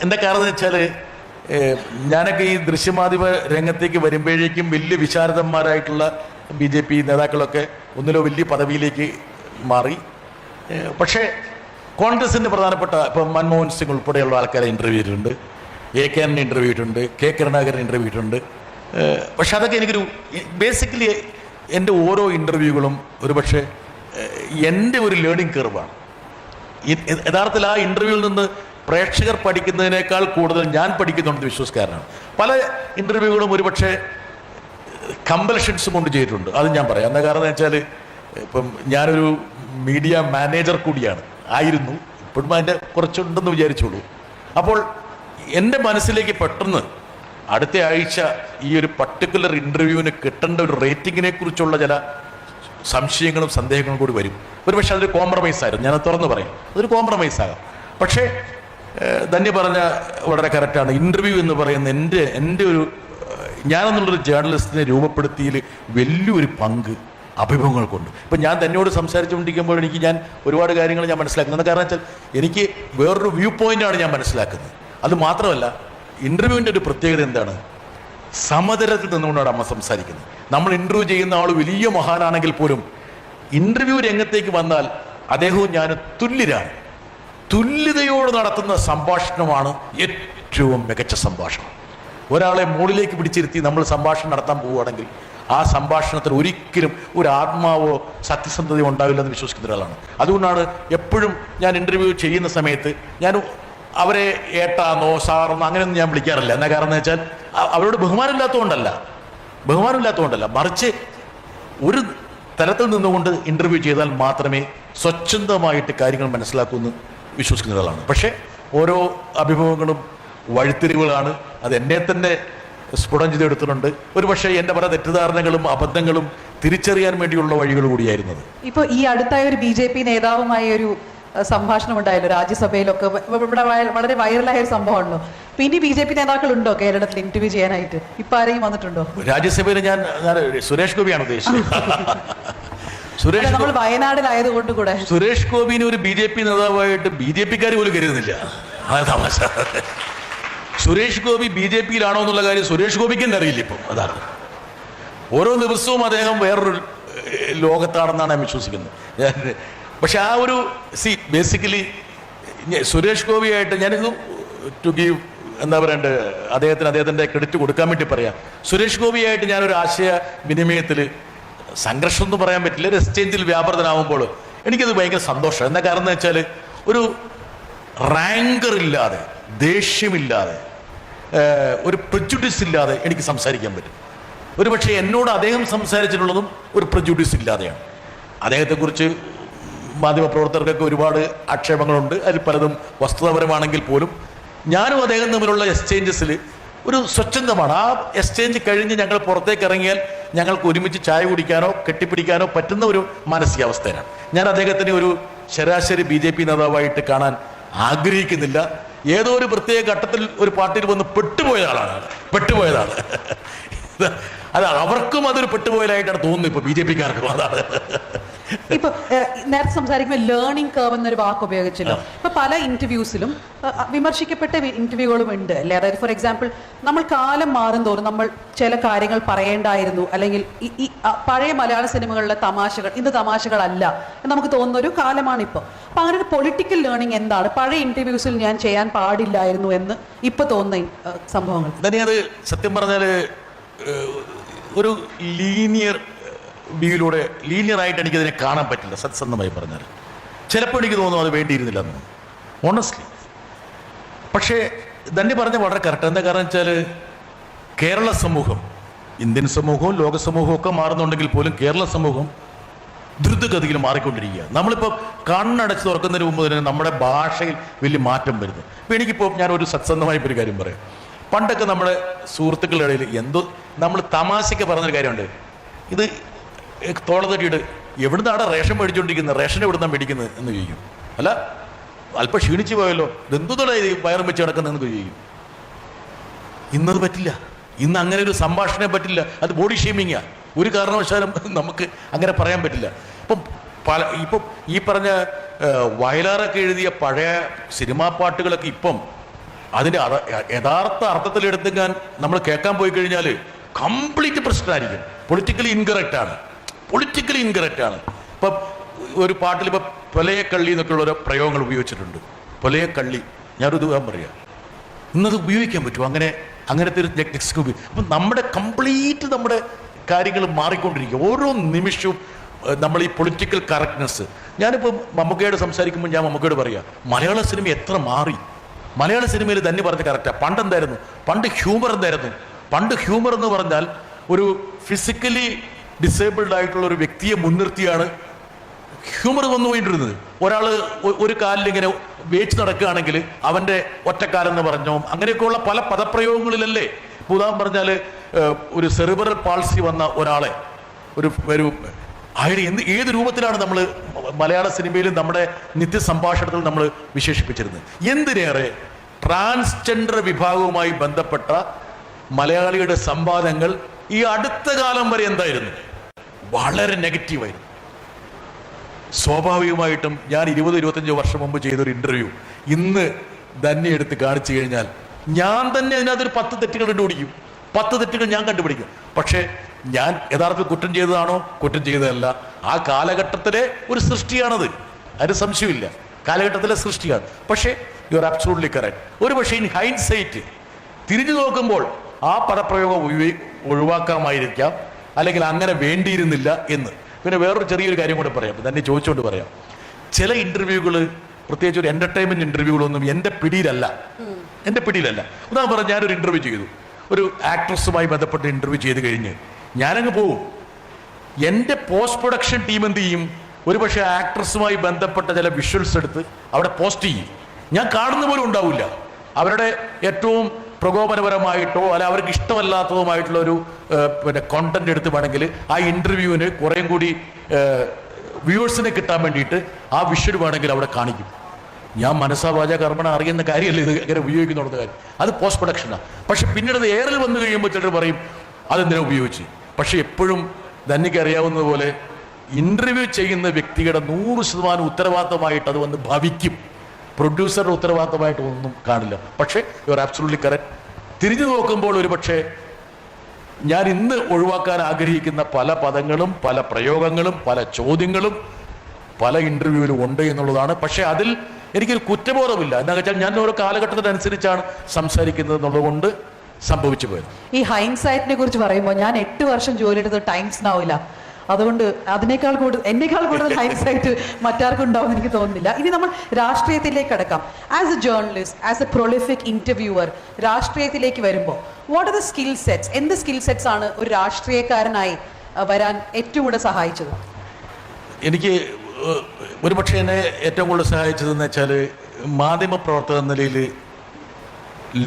എന്താ കാരണം എന്ന് വെച്ചാൽ ഞാനൊക്കെ ഈ ദൃശ്യമാധ്യമ രംഗത്തേക്ക് വരുമ്പോഴേക്കും വലിയ വിശാരദന്മാരായിട്ടുള്ള BJP നേതാക്കളൊക്കെ ഒന്നിലോ വലിയ പദവിയിലേക്ക് മാറി. പക്ഷേ കോൺഗ്രസിൻ്റെ പ്രധാനപ്പെട്ട ഇപ്പം മൻമോഹൻ സിംഗ് ഉൾപ്പെടെയുള്ള ആൾക്കാരെ ഇൻ്റർവ്യൂ ചെയ്തിട്ടുണ്ട്, AK ആന്റണി ഇൻ്റർവ്യൂ ചെയ്തിട്ടുണ്ട്, K കരുണാകരൻ ഇൻ്റർവ്യൂ ചെയ്തിട്ടുണ്ട്. പക്ഷെ അതൊക്കെ എനിക്കൊരു ബേസിക്കലി എൻ്റെ ഓരോ ഇൻ്റർവ്യൂകളും ഒരുപക്ഷെ എൻ്റെ ഒരു ലേണിംഗ് കർവാണ്. യഥാർത്ഥത്തിൽ ആ ഇൻ്റർവ്യൂവിൽ നിന്ന് പ്രേക്ഷകർ പഠിക്കുന്നതിനേക്കാൾ കൂടുതൽ ഞാൻ പഠിക്കുന്നുണ്ടെന്ന് വിശ്വസിക്കാരനാണ്. പല ഇൻ്റർവ്യൂകളും ഒരുപക്ഷെ കമ്പൽഷൻസ് കൊണ്ട് ചെയ്തിട്ടുണ്ട്, അത് ഞാൻ പറയാം. എന്താ കാരണം എന്ന് വെച്ചാൽ ഇപ്പം ഞാനൊരു മീഡിയ മാനേജർ കൂടിയാണ്, ആയിരുന്നു, ഇപ്പോഴും അതിൻ്റെ കുറച്ചുണ്ടെന്ന് വിചാരിച്ചോളൂ. അപ്പോൾ എൻ്റെ മനസ്സിലേക്ക് പെട്ടെന്ന് അടുത്ത ആഴ്ച ഈ ഒരു പർട്ടിക്കുലർ ഇൻ്റർവ്യൂവിന് കിട്ടേണ്ട ഒരു റേറ്റിങ്ങിനെ കുറിച്ചുള്ള ചില സംശയങ്ങളും സന്ദേഹങ്ങളും കൂടി വരും. ഒരുപക്ഷെ അതൊരു കോംപ്രമൈസ് ആയിരുന്നു, ഞാനത് തുറന്ന് പറയും, അതൊരു കോംപ്രമൈസ് ആകാം. പക്ഷേ ധന്യ പറഞ്ഞ വളരെ കറക്റ്റാണ്. ഇൻ്റർവ്യൂ എന്ന് പറയുന്ന എൻ്റെ ഒരു ഞാനെന്നുള്ളൊരു ജേർണലിസ്റ്റിനെ രൂപപ്പെടുത്തിയതിൽ വലിയൊരു പങ്ക് അഭിമുഖങ്ങൾക്കുണ്ട്. ഇപ്പം ഞാൻ തന്നോട് സംസാരിച്ചുകൊണ്ടിരിക്കുമ്പോൾ ഞാൻ ഒരുപാട് കാര്യങ്ങൾ ഞാൻ മനസ്സിലാക്കുന്നത്. കാരണം വെച്ചാൽ എനിക്ക് വേറൊരു വ്യൂ പോയിൻ്റാണ് ഞാൻ മനസ്സിലാക്കുന്നത്. അത് മാത്രമല്ല, ഇൻ്റർവ്യൂവിൻ്റെ ഒരു പ്രത്യേകത എന്താണ്? സമതലത്തിൽ നിന്നുകൊണ്ടാണ് അമ്മ സംസാരിക്കുന്നത്. നമ്മൾ ഇൻ്റർവ്യൂ ചെയ്യുന്ന ആൾ വലിയ മഹാനാണെങ്കിൽ പോലും ഇൻ്റർവ്യൂ രംഗത്തേക്ക് വന്നാൽ അദ്ദേഹവും ഞാൻ തുല്യരാണ്. തുല്യതയോട് നടത്തുന്ന സംഭാഷണമാണ് ഏറ്റവും മികച്ച സംഭാഷണം. ഒരാളെ മുകളിലേക്ക് പിടിച്ചിരുത്തി നമ്മൾ സംഭാഷണം നടത്താൻ പോവുകയാണെങ്കിൽ ആ സംഭാഷണത്തിൽ ഒരിക്കലും ഒരു ആത്മാവോ സത്യസന്ധതയോ ഉണ്ടാവില്ലെന്ന് വിശ്വസിക്കുന്ന ഒരാളാണ്. അതുകൊണ്ടാണ് എപ്പോഴും ഞാൻ ഇൻ്റർവ്യൂ ചെയ്യുന്ന സമയത്ത് ഞാൻ അവരെ ഏട്ടാന്നോ സാറെന്നോ അങ്ങനെയൊന്നും ഞാൻ വിളിക്കാറില്ല. എന്നാ കാരണം എന്ന് വെച്ചാൽ അവരോട് ബഹുമാനമില്ലാത്തതുകൊണ്ടല്ല, മറിച്ച് ഒരു തലത്തിൽ നിന്നുകൊണ്ട് ഇൻ്റർവ്യൂ ചെയ്താൽ മാത്രമേ സ്വച്ഛന്തമായിട്ട് കാര്യങ്ങൾ മനസ്സിലാക്കുമെന്ന് വിശ്വസിക്കുന്ന ഒരാളാണ്. പക്ഷേ ഓരോ അഭിമുഖങ്ങളും വഴിത്തിരിവുകളാണ്. അത് എന്നെ തന്നെ സ്ഫുടം ചെയ്തെടുത്തിട്ടുണ്ട്. ഒരുപക്ഷെ എൻ്റെ പല തെറ്റിദ്ധാരണകളും അബദ്ധങ്ങളും തിരിച്ചറിയാൻ വേണ്ടിയുള്ള വഴികൾ കൂടിയായിരുന്നത്. ഇപ്പോൾ ഈ അടുത്തായ ഒരു BJP നേതാവുമായി ഒരു സംഭാഷണം ഉണ്ടായല്ലോ രാജ്യസഭയിലൊക്കെ, ഇവിടെ വളരെ വൈറലായ ഒരു സംഭവമാണല്ലോ. പിന്നെ BJP നേതാക്കളുണ്ടോ കേരളത്തിൽ ഇന്റർവ്യൂ ചെയ്യാനായിട്ട്? ഇപ്പൊ ആരെയും വന്നിട്ടുണ്ടോ രാജ്യസഭയിൽ? ഞാൻ സുരേഷ് ഗോപിയാണ് ഉദ്ദേശിച്ചത്. നമ്മൾ വയനാടിലായതുകൊണ്ട് കൂടെ സുരേഷ് ഗോപിനെ ഒരു BJP നേതാവായിട്ട് BJP-ക്കാർ പോലും കരുതുന്നില്ല. തമാശ. സുരേഷ് ഗോപി BJP-യിലാണോ എന്നുള്ള കാര്യം സുരേഷ് ഗോപിക്ക് തന്നെ അറിയില്ല ഇപ്പം. അതാണ് ഓരോ ദിവസവും അദ്ദേഹം വേറൊരു ലോകത്താണെന്നാണ് ഞാൻ വിശ്വസിക്കുന്നത്. പക്ഷെ ആ ഒരു ബേസിക്കലി സുരേഷ് ഗോപിയായിട്ട് ഞാനിത് ടു ഗീവ് എന്താ പറയണ്ടത്, അദ്ദേഹത്തിൻ്റെ ക്രെഡിറ്റ് കൊടുക്കാൻ വേണ്ടി പറയാം. സുരേഷ് ഗോപിയായിട്ട് ഞാനൊരു ആശയ വിനിമയത്തിൽ സംഘർഷം ഒന്നും പറയാൻ പറ്റില്ല, ഒരു എക്സ്ചേഞ്ചിൽ വ്യാപൃതനാവുമ്പോൾ എനിക്കത് ഭയങ്കര സന്തോഷം. എന്താ കാരണം എന്ന് വെച്ചാൽ ഒരു റാങ്കറില്ലാതെ, ദേഷ്യമില്ലാതെ, ഒരു പ്രെജുഡിസ് ഇല്ലാതെ എനിക്ക് സംസാരിക്കാൻ പറ്റും. ഒരു പക്ഷേ എന്നോട് അദ്ദേഹം സംസാരിച്ചിട്ടുള്ളതും ഒരു പ്രെജുഡിസ് ഇല്ലാതെയാണ്. അദ്ദേഹത്തെക്കുറിച്ച് മാധ്യമപ്രവർത്തകർക്കൊക്കെ ഒരുപാട് ആക്ഷേപങ്ങളുണ്ട്, അതിൽ പലതും വസ്തുതാപരമാണെങ്കിൽ പോലും ഞാനും അദ്ദേഹം തമ്മിലുള്ള എക്സ്ചേഞ്ചസിൽ ഒരു സ്വച്ഛന്തമാണ്. ആ എക്സ്ചേഞ്ച് കഴിഞ്ഞ് ഞങ്ങൾ പുറത്തേക്ക് ഇറങ്ങിയാൽ ഞങ്ങൾക്ക് ഒരുമിച്ച് ചായ കുടിക്കാനോ കെട്ടിപ്പിടിക്കാനോ പറ്റുന്ന ഒരു മാനസികാവസ്ഥയാണ്. ഞാൻ അദ്ദേഹത്തിന് ഒരു ശരാശരി BJP നേതാവായിട്ട് കാണാൻ ആഗ്രഹിക്കുന്നില്ല. ഏതോ ഒരു പ്രത്യേക ഘട്ടത്തിൽ ഒരു പാർട്ടിയിൽ വന്ന് പെട്ടുപോയതാണ്. അത് അവർക്കും അതൊരു പെട്ടുപോയതായിട്ടാണ് തോന്നുന്നത് ഇപ്പോൾ BJP-ക്കാർക്കും. അതാണ് ഇപ്പൊ നേരത്തെ സംസാരിക്കുമ്പോൾ ലേണിംഗ് കർവ് എന്നൊരു വാക്ക് ഉപയോഗിച്ചല്ലോ. ഇപ്പൊ പല ഇന്റർവ്യൂസിലും വിമർശിക്കപ്പെട്ട ഇന്റർവ്യൂകളും ഉണ്ട് അല്ലെ? അതായത് ഫോർ എക്സാമ്പിൾ, നമ്മൾ കാലം മാറും തോറും നമ്മൾ ചില കാര്യങ്ങൾ പറയേണ്ടായിരുന്നു, അല്ലെങ്കിൽ ഈ പഴയ മലയാള സിനിമകളിലെ തമാശകൾ ഇന്ന് തമാശകളല്ല എന്ന് നമുക്ക് തോന്നുന്ന ഒരു കാലമാണ് ഇപ്പോൾ. അപ്പൊ അങ്ങനെ ഒരു പൊളിറ്റിക്കൽ ലേണിംഗ് എന്താണ് പഴയ ഇന്റർവ്യൂസിൽ ഞാൻ ചെയ്യാൻ പാടില്ലായിരുന്നു എന്ന് ഇപ്പൊ തോന്നുന്ന സംഭവങ്ങൾ? അത് സത്യം പറഞ്ഞാല് ഒരു ലീനിയർ വ്യൂയിലൂടെ ലീനിയറായിട്ട് എനിക്കതിനെ കാണാൻ പറ്റില്ല. സത്സന്ധമായി പറഞ്ഞാൽ ചിലപ്പോൾ എനിക്ക് തോന്നും അത് വേണ്ടിയിരുന്നില്ല എന്ന്, ഓണസ്റ്റ്ലി. പക്ഷേ തന്നെ പറഞ്ഞ വളരെ കറക്റ്റ്. എന്താ കാരണം വെച്ചാൽ കേരള സമൂഹം, ഇന്ത്യൻ സമൂഹവും ലോക സമൂഹവും ഒക്കെ മാറുന്നുണ്ടെങ്കിൽ പോലും കേരള സമൂഹം ദ്രുതഗതിയിൽ മാറിക്കൊണ്ടിരിക്കുക. നമ്മളിപ്പോൾ കണ്ണടച്ച് തുറക്കുന്നതിന് മുമ്പ് തന്നെ നമ്മുടെ ഭാഷയിൽ വലിയ മാറ്റം വരുന്നു. ഇപ്പം എനിക്കിപ്പോൾ ഞാനൊരു സത്സന്ധമായിപ്പോൾ ഒരു കാര്യം പറയാം. പണ്ടൊക്കെ നമ്മുടെ സുഹൃത്തുക്കളുടെ ഇടയിൽ എന്തോ നമ്മൾ തമാശയ്ക്ക് പറഞ്ഞൊരു കാര്യമുണ്ട്, ഇത് തോളത്തട്ടിയിട്ട് എവിടുന്നാണ് റേഷൻ മേടിച്ചുകൊണ്ടിരിക്കുന്നത്, റേഷൻ എവിടുന്നാണ് മേടിക്കുന്നത് എന്ന് ചോദിക്കും. അല്ല, അല്പം ക്ഷീണിച്ചു പോയല്ലോ, ഇതെന്തുതോടെ വയറും വെച്ച് കിടക്കുന്നതെന്ന് ചോദിക്കും. ഇന്നത് പറ്റില്ല. ഇന്ന് അങ്ങനെ ഒരു സംഭാഷണം പറ്റില്ല. അത് ബോഡി ഷെയ്മിങ്ങാ. ഒരു കാരണവശാലും നമുക്ക് അങ്ങനെ പറയാൻ പറ്റില്ല. ഇപ്പം ഈ പറഞ്ഞ വയലാറൊക്കെ എഴുതിയ പഴയ സിനിമാ പാട്ടുകളൊക്കെ ഇപ്പം അതിൻ്റെ യഥാർത്ഥ അർത്ഥത്തിലെടുത്തുക്കാൻ നമ്മൾ കേൾക്കാൻ പോയി കഴിഞ്ഞാൽ കംപ്ലീറ്റ് പ്രശ്നമായിരിക്കും. പൊളിറ്റിക്കലി ഇൻകറക്റ്റ് ആണ്. ഇപ്പം ഒരു പാട്ടിൽ ഇപ്പം പൊലയക്കള്ളി എന്നൊക്കെയുള്ള ഓരോ പ്രയോഗങ്ങൾ ഉപയോഗിച്ചിട്ടുണ്ട്. പൊലയക്കള്ളി, ഞാനൊരു ഉദാഹരണം പറയാം. ഇന്നത് ഉപയോഗിക്കാൻ പറ്റുമോ? അങ്ങനത്തെ ഒരു ടെക്സ്റ്റ് ഉപയോഗിക്കും. അപ്പം നമ്മുടെ കംപ്ലീറ്റ് നമ്മുടെ കാര്യങ്ങൾ മാറിക്കൊണ്ടിരിക്കുക ഓരോ നിമിഷവും. നമ്മൾ ഈ പൊളിറ്റിക്കൽ കറക്റ്റ്നെസ്, ഞാനിപ്പോൾ മമ്മൂക്കയോട് സംസാരിക്കുമ്പോൾ ഞാൻ മമ്മൂക്കയോട് പറയാം, മലയാള സിനിമ എത്ര മാറി. മലയാള സിനിമയിൽ തന്നെ പറഞ്ഞ കറക്റ്റാണ്. പണ്ട് ഹ്യൂമർ എന്തായിരുന്നു? പണ്ട് ഹ്യൂമർ എന്ന് പറഞ്ഞാൽ ഒരു ഫിസിക്കലി ഡിസേബിൾഡ് ആയിട്ടുള്ള ഒരു വ്യക്തിയെ മുൻനിർത്തിയാണ് ഹ്യൂമർ വന്നുപോയിട്ടിരുന്നത്. ഒരാൾ ഒരു കാലിലിങ്ങനെ വേച്ച് നടക്കുകയാണെങ്കിൽ അവൻ്റെ ഒറ്റക്കാലെന്ന് പറഞ്ഞോ, അങ്ങനെയൊക്കെയുള്ള പല പദപ്രയോഗങ്ങളിലല്ലേ. ഉദാഹരണം പറഞ്ഞാൽ ഒരു സെറിബ്രൽ പാൾസി വന്ന ഒരാളെ ഒരു അയാൾ ഏത് രൂപത്തിലാണ് നമ്മൾ മലയാള സിനിമയിലും നമ്മുടെ നിത്യസംഭാഷണത്തിൽ നമ്മൾ വിശേഷിപ്പിച്ചിരുന്നത്. എന്തിനേറെ ട്രാൻസ്ജെൻഡർ വിഭാഗവുമായി ബന്ധപ്പെട്ട മലയാളിയുടെ സംവാദങ്ങൾ ഈ അടുത്ത കാലം വരെ എന്തായിരുന്നു? വളരെ നെഗറ്റീവായിരുന്നു. സ്വാഭാവികമായിട്ടും ഞാൻ 20-25 വർഷം മുമ്പ് ചെയ്തൊരു ഇന്റർവ്യൂ ഇന്ന് തന്നെ എടുത്ത് കാണിച്ചു കഴിഞ്ഞാൽ ഞാൻ തന്നെ അതിനകത്തൊരു 10 തെറ്റുകൾ കണ്ടുപിടിക്കും. 10 തെറ്റുകൾ ഞാൻ കണ്ടുപിടിക്കും. പക്ഷേ ഞാൻ യഥാർത്ഥത്തിൽ കുറ്റം ചെയ്തതാണോ? കുറ്റം ചെയ്തതല്ല. ആ കാലഘട്ടത്തിലെ ഒരു സൃഷ്ടിയാണത്, അതിന് സംശയമില്ല. കാലഘട്ടത്തിലെ സൃഷ്ടിയാണ്. പക്ഷേ യു ആർ അബ്സല്യൂട്ട്ലി കറക്റ്റ്. ഒരു പക്ഷേ ഇൻ ഹൈൻസൈറ്റ് തിരിഞ്ഞു നോക്കുമ്പോൾ ആ പദപ്രയോഗം ഒഴിവാക്കാമായിരിക്കാം, അല്ലെങ്കിൽ അങ്ങനെ വേണ്ടിയിരുന്നില്ല എന്ന്. പിന്നെ വേറൊരു ചെറിയൊരു കാര്യം കൂടെ പറയാം, തന്നെ ചോദിച്ചുകൊണ്ട് പറയാം. ചില ഇന്റർവ്യൂകൾ, പ്രത്യേകിച്ച് ഒരു എന്റർടൈൻമെന്റ് ഇന്റർവ്യൂകളൊന്നും എൻ്റെ പിടിയിലല്ല. ഉദാഹരണം പറഞ്ഞാൽ ഞാനൊരു ഇന്റർവ്യൂ ചെയ്തു, ഒരു ആക്ട്രസുമായി ബന്ധപ്പെട്ട് ഇന്റർവ്യൂ ചെയ്ത് കഴിഞ്ഞ് ഞാനങ്ങ് പോവും. എൻ്റെ പോസ്റ്റ് പ്രൊഡക്ഷൻ ടീം എന്ത് ചെയ്യും? ഒരുപക്ഷെ ആക്ട്രസുമായി ബന്ധപ്പെട്ട ചില വിഷ്വൽസ് എടുത്ത് അവിടെ പോസ്റ്റ് ചെയ്യും. ഞാൻ കാണുന്ന പോലും ഉണ്ടാവില്ല. അവരുടെ ഏറ്റവും പ്രകോപനപരമായിട്ടോ അല്ല അവർക്ക് ഇഷ്ടമല്ലാത്തതുമായിട്ടുള്ള ഒരു കോണ്ടന്റ് എടുത്ത് വേണമെങ്കിൽ ആ ഇന്റർവ്യൂവിന് കുറേം കൂടി വ്യൂവേഴ്സിനെ കിട്ടാൻ വേണ്ടിയിട്ട് ആ വിഷ്വൽ വേണമെങ്കിൽ അവിടെ കാണിക്കും. ഞാൻ മനസ്സാ വാച കർമ്മണ അറിയുന്ന കാര്യമല്ല ഇത് എങ്ങനെ ഉപയോഗിക്കുന്നുള്ള കാര്യം. അത് പോസ്റ്റ് പ്രൊഡക്ഷനാണ്. പക്ഷെ പിന്നീട് അത് എയറിൽ വന്നു കഴിയുമ്പോൾ ചിലർ പറയും അതെന്തിനാ ഉപയോഗിച്ച്. പക്ഷെ എപ്പോഴും തനിക്ക് അറിയാവുന്നതുപോലെ ഇന്റർവ്യൂ ചെയ്യുന്ന വ്യക്തിയുടെ 100% ഉത്തരവാദിത്തമായിട്ട് അത് വന്ന് ഭവിക്കും. പ്രൊഡ്യൂസറുടെ ഉത്തരവാദിത്തമായിട്ട് ഒന്നും കാണില്ല. പക്ഷേ യു ആർ ആബ്സല്യൂട്ട്ലി കറക്റ്റ്. തിരിഞ്ഞു നോക്കുമ്പോൾ ഒരു പക്ഷേ ഞാൻ ഇന്ന് ഒഴിവാക്കാൻ ആഗ്രഹിക്കുന്ന പല പദങ്ങളും പല പ്രയോഗങ്ങളും പല ചോദ്യങ്ങളും പല ഇന്റർവ്യൂവിലും ഉണ്ട് എന്നുള്ളതാണ്. പക്ഷെ അതിൽ എനിക്കൊരു കുറ്റബോധമില്ല. എന്താ വെച്ചാൽ ഞാൻ ഓരോ കാലഘട്ടത്തിനനുസരിച്ചാണ് സംസാരിക്കുന്നത് എന്നുള്ളതുകൊണ്ട് സംഭവിച്ചു പോയത്. ഈ ഹൈൻസൈറ്റിനെ കുറിച്ച് പറയുമ്പോൾ ഞാൻ 8 വർഷം ജോലി എടുത്തത് ടൈംസ് നൗവില്ല. അതുകൊണ്ട് എന്നേക്കാൾ കൂടുതൽ ഹൈൻസൈറ്റ് മറ്റാർക്കും ഉണ്ടാവും എനിക്ക് തോന്നുന്നില്ല. ഇനി നമ്മൾ രാഷ്ട്രീയത്തിലേക്ക് കടക്കാം. As A journalist, as A പ്രൊളിഫിക് interviewer, രാഷ്ട്രീയത്തിലേക്ക് വരുമ്പോൾ what are the skill sets? എന്ത് സ്കിൽ സെറ്റ്സ് ആണ് ഒരു രാഷ്ട്രീയക്കാരനായി വരാൻ ഏറ്റവും കൂടുതൽ സഹായിച്ചത്? എനിക്ക് ഒരുപക്ഷെ എന്നെ ഏറ്റവും കൂടുതൽ സഹായിച്ചതെന്ന് വെച്ചാൽ മാധ്യമപ്രവർത്തക എന്ന നിലയിൽ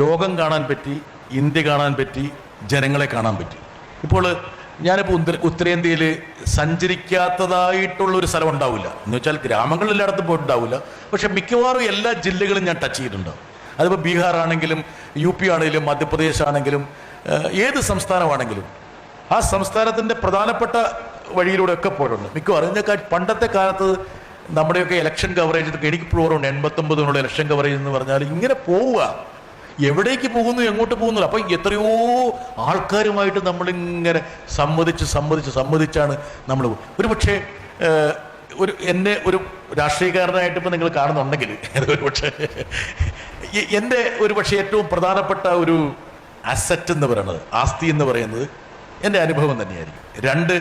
ലോകം കാണാൻ പറ്റി, ഇന്ത്യ കാണാൻ പറ്റി, ജനങ്ങളെ കാണാൻ പറ്റി. ഇപ്പോൾ ഞാനിപ്പോൾ ഉത്തരേന്ത്യയിൽ സഞ്ചരിക്കാത്തതായിട്ടുള്ളൊരു സ്ഥലം ഉണ്ടാവില്ല. എന്ന് വെച്ചാൽ ഗ്രാമങ്ങളിൽ എല്ലായിടത്തും പോയിട്ടുണ്ടാവില്ല. പക്ഷെ മിക്കവാറും എല്ലാ ജില്ലകളും ഞാൻ ടച്ച് ചെയ്തിട്ടുണ്ടാവും. അതിപ്പോൾ ബീഹാർ ആണെങ്കിലും UP ആണെങ്കിലും മധ്യപ്രദേശ് ആണെങ്കിലും ഏത് സംസ്ഥാനമാണെങ്കിലും ആ സംസ്ഥാനത്തിൻ്റെ പ്രധാനപ്പെട്ട വഴിയിലൂടെ ഒക്കെ പോയിട്ടുണ്ട്. മിക്കവാറും അതിനൊക്കെ പണ്ടത്തെ കാലത്ത് നമ്മുടെയൊക്കെ ഇലക്ഷൻ കവറേജ് എനിക്ക് പ്രോറുണ്ട് 89 ഇലക്ഷൻ കവറേജ് എന്ന് പറഞ്ഞാൽ ഇങ്ങനെ പോവുക, എവിടേക്ക് പോകുന്നു എങ്ങോട്ട് പോകുന്നില്ല. അപ്പം എത്രയോ ആൾക്കാരുമായിട്ട് നമ്മളിങ്ങനെ സമ്മതിച്ചാണ് നമ്മൾ. ഒരു പക്ഷേ എന്നെ ഒരു രാഷ്ട്രീയക്കാരനായിട്ട് ഇപ്പം നിങ്ങൾ കാണുന്നുണ്ടെങ്കിൽ ഒരു പക്ഷേ എൻ്റെ ഒരു പക്ഷേ ഏറ്റവും പ്രധാനപ്പെട്ട ഒരു അസറ്റ് എന്ന് പറയുന്നത്, ആസ്തി എന്ന് പറയുന്നത് എൻ്റെ അനുഭവം തന്നെയായിരിക്കും. 2,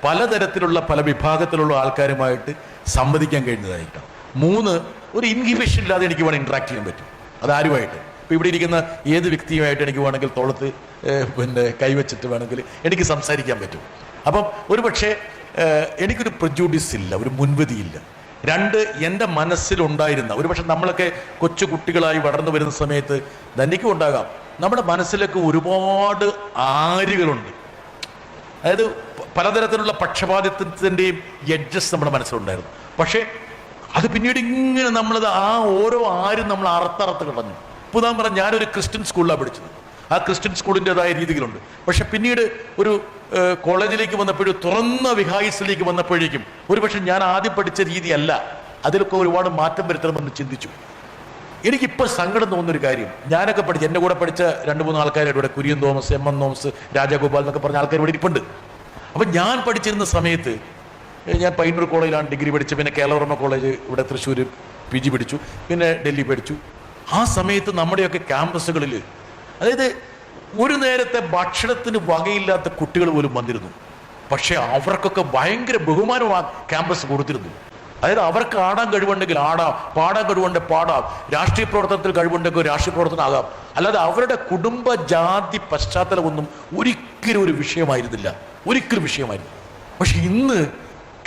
പലതരത്തിലുള്ള പല വിഭാഗത്തിലുള്ള ആൾക്കാരുമായിട്ട് സംവദിക്കാൻ കഴിഞ്ഞതായിരിക്കണം. 3, ഒരു ഇൻഹിബിഷൻ ഇല്ലാതെ എനിക്ക് വേണം ഇൻട്രാക്ട് ചെയ്യാൻ പറ്റും അതാരുമായിട്ട്. ഇപ്പോൾ ഇവിടെ ഇരിക്കുന്ന ഏത് വ്യക്തിയുമായിട്ട് എനിക്ക് വേണമെങ്കിൽ തോളത്ത് കൈവച്ചിട്ട് വേണമെങ്കിൽ എനിക്ക് സംസാരിക്കാൻ പറ്റും. അപ്പം ഒരു പക്ഷേ എനിക്കൊരു പ്രജുഡിസ് ഇല്ല, ഒരു മുൻവിധിയില്ല. 2, എൻ്റെ മനസ്സിലുണ്ടായിരുന്ന ഒരു പക്ഷെ നമ്മളൊക്കെ കൊച്ചു കുട്ടികളായി വളർന്നു വരുന്ന സമയത്ത് തനിക്കും ഉണ്ടാകാം, നമ്മുടെ മനസ്സിലൊക്കെ ഒരുപാട് ആരുകളുണ്ട്. അതായത് പലതരത്തിലുള്ള പക്ഷപാതിത്വത്തിൻ്റെയും എഡ്ജസ് നമ്മുടെ മനസ്സിലുണ്ടായിരുന്നു. പക്ഷേ അത് പിന്നീട് ഇങ്ങനെ നമ്മളത് ആ ഓരോ ആരും നമ്മൾ അറുത്തറുത്ത് കളഞ്ഞു. ഇപ്പോൾ ഞാൻ പറഞ്ഞ ഞാനൊരു ക്രിസ്ത്യൻ സ്കൂളിലാണ് പഠിച്ചത്. ആ ക്രിസ്ത്യൻ സ്കൂളിൻ്റെതായ രീതികളുണ്ട്. പക്ഷെ പിന്നീട് ഒരു കോളേജിലേക്ക് വന്നപ്പോഴും തുറന്ന വിഹായിസിലേക്ക് വന്നപ്പോഴേക്കും ഒരുപക്ഷെ ഞാൻ ആദ്യം പഠിച്ച രീതിയല്ല, അതിലൊക്കെ ഒരുപാട് മാറ്റം വരുത്തണമെന്ന് ചിന്തിച്ചു. എനിക്കിപ്പോൾ സങ്കടം തോന്നുന്നൊരു കാര്യം, ഞാനൊക്കെ പഠിച്ച എൻ്റെ കൂടെ പഠിച്ച 2-3 ആൾക്കാരുടെ ഇവിടെ Kurian Thomas, M.N. Thomas, Rajagopal എന്നൊക്കെ പറഞ്ഞ ആൾക്കാർ ഇവിടെ ഇരിപ്പുണ്ട്. അപ്പം ഞാൻ പഠിച്ചിരുന്ന സമയത്ത് ഞാൻ പയ്യന്നൂർ കോളേജിലാണ് ഡിഗ്രി പഠിച്ചു, പിന്നെ കേരളവർമ്മ കോളേജ് ഇവിടെ തൃശ്ശൂർ PG പഠിച്ചു, പിന്നെ ഡൽഹി പഠിച്ചു. ആ സമയത്ത് നമ്മുടെയൊക്കെ ക്യാമ്പസുകളിൽ അതായത് ഒരു നേരത്തെ ഭക്ഷണത്തിന് വകയില്ലാത്ത കുട്ടികൾ പോലും വന്നിരുന്നു. പക്ഷെ അവർക്കൊക്കെ ഭയങ്കര ബഹുമാനം ആ ക്യാമ്പസ് കൊടുത്തിരുന്നു. അതായത് അവർക്ക് ആടാൻ കഴിവുണ്ടെങ്കിൽ ആടാം, പാടാൻ കഴിവുണ്ടെങ്കിൽ പാടാം, രാഷ്ട്രീയ പ്രവർത്തനത്തിൽ കഴിവുണ്ടെങ്കിൽ രാഷ്ട്രീയ പ്രവർത്തനം ആകാം. അല്ലാതെ അവരുടെ കുടുംബ ജാതി പശ്ചാത്തലമൊന്നും ഒരിക്കലും ഒരു വിഷയമായിരുന്നില്ല, ഒരിക്കലും വിഷയമായിരുന്നു. പക്ഷെ ഇന്ന്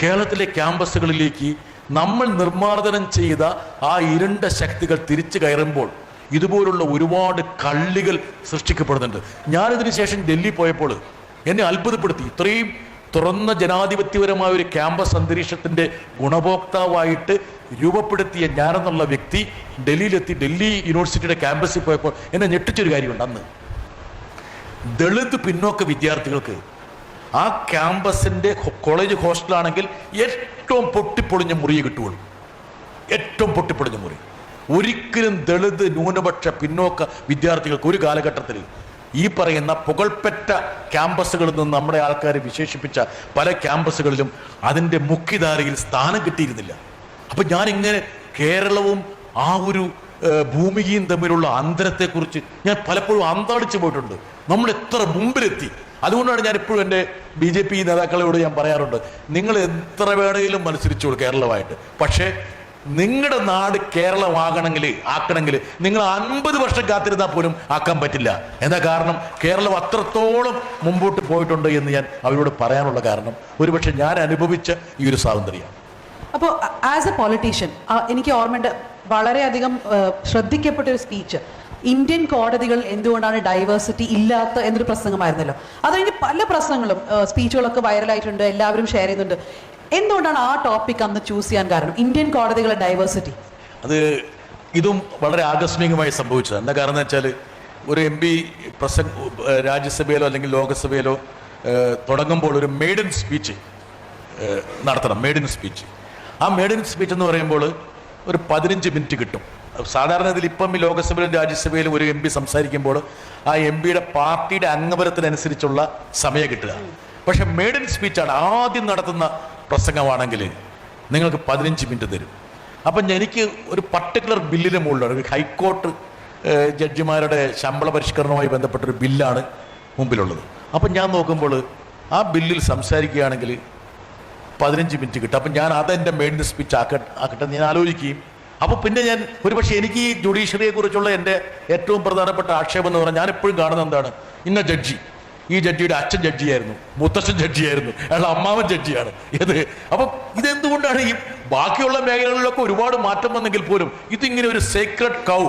കേരളത്തിലെ ക്യാമ്പസുകളിലേക്ക് നമ്മൾ നിർമ്മാർജ്ജനം ചെയ്ത ആ ഇരുണ്ട ശക്തികൾ തിരിച്ചു കയറുമ്പോൾ ഇതുപോലുള്ള ഒരുപാട് കള്ളികൾ സൃഷ്ടിക്കപ്പെടുന്നുണ്ട്. ഞാനിതിനു ശേഷം ഡൽഹി പോയപ്പോൾ എന്നെ അത്ഭുതപ്പെടുത്തി. ഇത്രയും തുറന്ന ജനാധിപത്യപരമായ ഒരു ക്യാമ്പസ് അന്തരീക്ഷത്തിൻ്റെ ഗുണഭോക്താവായിട്ട് രൂപപ്പെടുത്തിയ ഞാനെന്നുള്ള വ്യക്തി ഡൽഹിയിലെത്തി ഡൽഹി യൂണിവേഴ്സിറ്റിയുടെ ക്യാമ്പസിൽ പോയപ്പോൾ എന്നെ ഞെട്ടിച്ചൊരു കാര്യമുണ്ട്. അന്ന് ദളിത് പിന്നോക്ക വിദ്യാർത്ഥികൾക്ക് ആ ക്യാമ്പസിൻ്റെ കോളേജ് ഹോസ്റ്റലാണെങ്കിൽ ഏറ്റവും പൊട്ടിപ്പൊളിഞ്ഞ മുറിയെ കിട്ടുകയുള്ളൂ, ഏറ്റവും പൊട്ടിപ്പൊളിഞ്ഞ മുറി. ഒരിക്കലും ദളിത് ന്യൂനപക്ഷ പിന്നോക്ക വിദ്യാർത്ഥികൾക്ക് ഒരു കാലഘട്ടത്തിൽ ഈ പറയുന്ന പുകൾപ്പെട്ട ക്യാമ്പസുകളിൽ നിന്ന് നമ്മുടെ ആൾക്കാർ വിശേഷിപ്പിച്ച പല ക്യാമ്പസുകളിലും അതിൻ്റെ മുഖ്യധാരയിൽ സ്ഥാനം കിട്ടിയിരുന്നില്ല. അപ്പം ഞാനിങ്ങനെ കേരളവും ആ ഒരു ഭൂമിയും തമ്മിലുള്ള അന്തരത്തെക്കുറിച്ച് ഞാൻ പലപ്പോഴും അന്താളിച്ചു പോയിട്ടുണ്ട്. നമ്മൾ എത്ര മുമ്പിലെത്തി. അതുകൊണ്ടാണ് ഞാൻ ഇപ്പോഴും എൻ്റെ BJP നേതാക്കളോട് ഞാൻ പറയാറുണ്ട്, നിങ്ങൾ എത്ര വേണമെങ്കിലും മത്സരിച്ചോളൂ കേരളമായിട്ട്, പക്ഷേ നിങ്ങളുടെ നാട് ആക്കണമെങ്കിൽ നിങ്ങൾ 50 വർഷം കാത്തിരുന്നാൽ പോലും ആക്കാൻ പറ്റില്ല. എന്താ കാരണം? കേരളം അത്രത്തോളം മുമ്പോട്ട് പോയിട്ടുണ്ട് എന്ന് ഞാൻ അവരോട് പറയാനുള്ള കാരണം ഒരുപക്ഷെ ഞാൻ അനുഭവിച്ച ഈ ഒരു സ്വാതന്ത്ര്യം. അപ്പോൾ ആസ് എ പൊളിറ്റീഷ്യൻ എനിക്ക് ഓർമ്മയുണ്ട് വളരെയധികം ശ്രദ്ധിക്കപ്പെട്ട ഒരു സ്പീച്ച്, ഇന്ത്യൻ കോടതികൾ എന്തുകൊണ്ടാണ് ഡൈവേഴ്സിറ്റി ഇല്ലാത്ത എന്നൊരു പ്രസംഗമായിരുന്നല്ലോ. അതുകഴിഞ്ഞ് പല പ്രസംഗങ്ങളും സ്പീച്ചുകളൊക്കെ വൈറലായിട്ടുണ്ട്, എല്ലാവരും ഷെയർ ചെയ്യുന്നുണ്ട്. എന്തുകൊണ്ടാണ് ആ ടോപ്പിക് അന്ന് ചൂസ് ചെയ്യാൻ കാരണം, ഇന്ത്യൻ കോടതികളെ ഡൈവേഴ്സിറ്റി? ഇതും വളരെ ആകസ്മികമായി സംഭവിച്ചത്. എന്താ കാരണം എന്ന് വെച്ചാൽ ഒരു MP രാജ്യസഭയിലോ അല്ലെങ്കിൽ ലോകസഭയിലോ തുടങ്ങുമ്പോൾ ഒരു മെയ്ഡൻ സ്പീച്ച് നടത്തണം. മെയ്ഡൻ സ്പീച്ച്, ആ മെയ്ഡൻ സ്പീച്ച് എന്ന് പറയുമ്പോൾ ഒരു 15 മിനിറ്റ് കിട്ടും. സാധാരണ ഇതിൽ ഇപ്പം ഈ ലോകസഭയിലും രാജ്യസഭയിലും ഒരു MP സംസാരിക്കുമ്പോൾ ആ MPയുടെ പാർട്ടിയുടെ അംഗബലത്തിനനുസരിച്ചുള്ള സമയം കിട്ടുക. പക്ഷെ മെയ്ഡൻ സ്പീച്ചാണ് ആദ്യം നടത്തുന്ന പ്രസംഗമാണെങ്കിൽ നിങ്ങൾക്ക് 15 മിനിറ്റ് തരും. അപ്പം എനിക്ക് ഒരു പർട്ടിക്കുലർ ബില്ലിന് മുകളിലാണ്, ഒരു ഹൈക്കോർട്ട് ജഡ്ജിമാരുടെ ശമ്പള പരിഷ്കരണവുമായി ബന്ധപ്പെട്ടൊരു ബില്ലാണ് മുമ്പിലുള്ളത്. അപ്പം ഞാൻ നോക്കുമ്പോൾ ആ ബില്ലിൽ സംസാരിക്കുകയാണെങ്കിൽ 15 മിനിറ്റ് കിട്ടും. അപ്പം ഞാൻ അതെൻ്റെ മെയിൻ സ്പീച്ച് ആക്കട്ടെ ഞാൻ ആലോചിക്കുകയും അപ്പോൾ പിന്നെ ഞാൻ ഒരുപക്ഷെ എനിക്ക് ഈ ജുഡീഷ്യറിയെ കുറിച്ചുള്ള എൻ്റെ ഏറ്റവും പ്രധാനപ്പെട്ട ആക്ഷേപം എന്ന് പറഞ്ഞാൽ ഞാൻ എപ്പോഴും കാണുന്നത് എന്താണ്, ഇന്ന ജഡ്ജി, ഈ ജഡ്ജിയുടെ അച്ഛൻ ജഡ്ജിയായിരുന്നു, മുത്തച്ഛൻ ജഡ്ജിയായിരുന്നു, അയാളുടെ അമ്മാവൻ ജഡ്ജിയാണ് ഇത്. അപ്പം ഇതെന്തുകൊണ്ടാണ് ഈ ബാക്കിയുള്ള മേഖലകളിലൊക്കെ ഒരുപാട് മാറ്റം വന്നെങ്കിൽ പോലും ഇതിങ്ങനെ ഒരു സേക്രഡ് കൗ,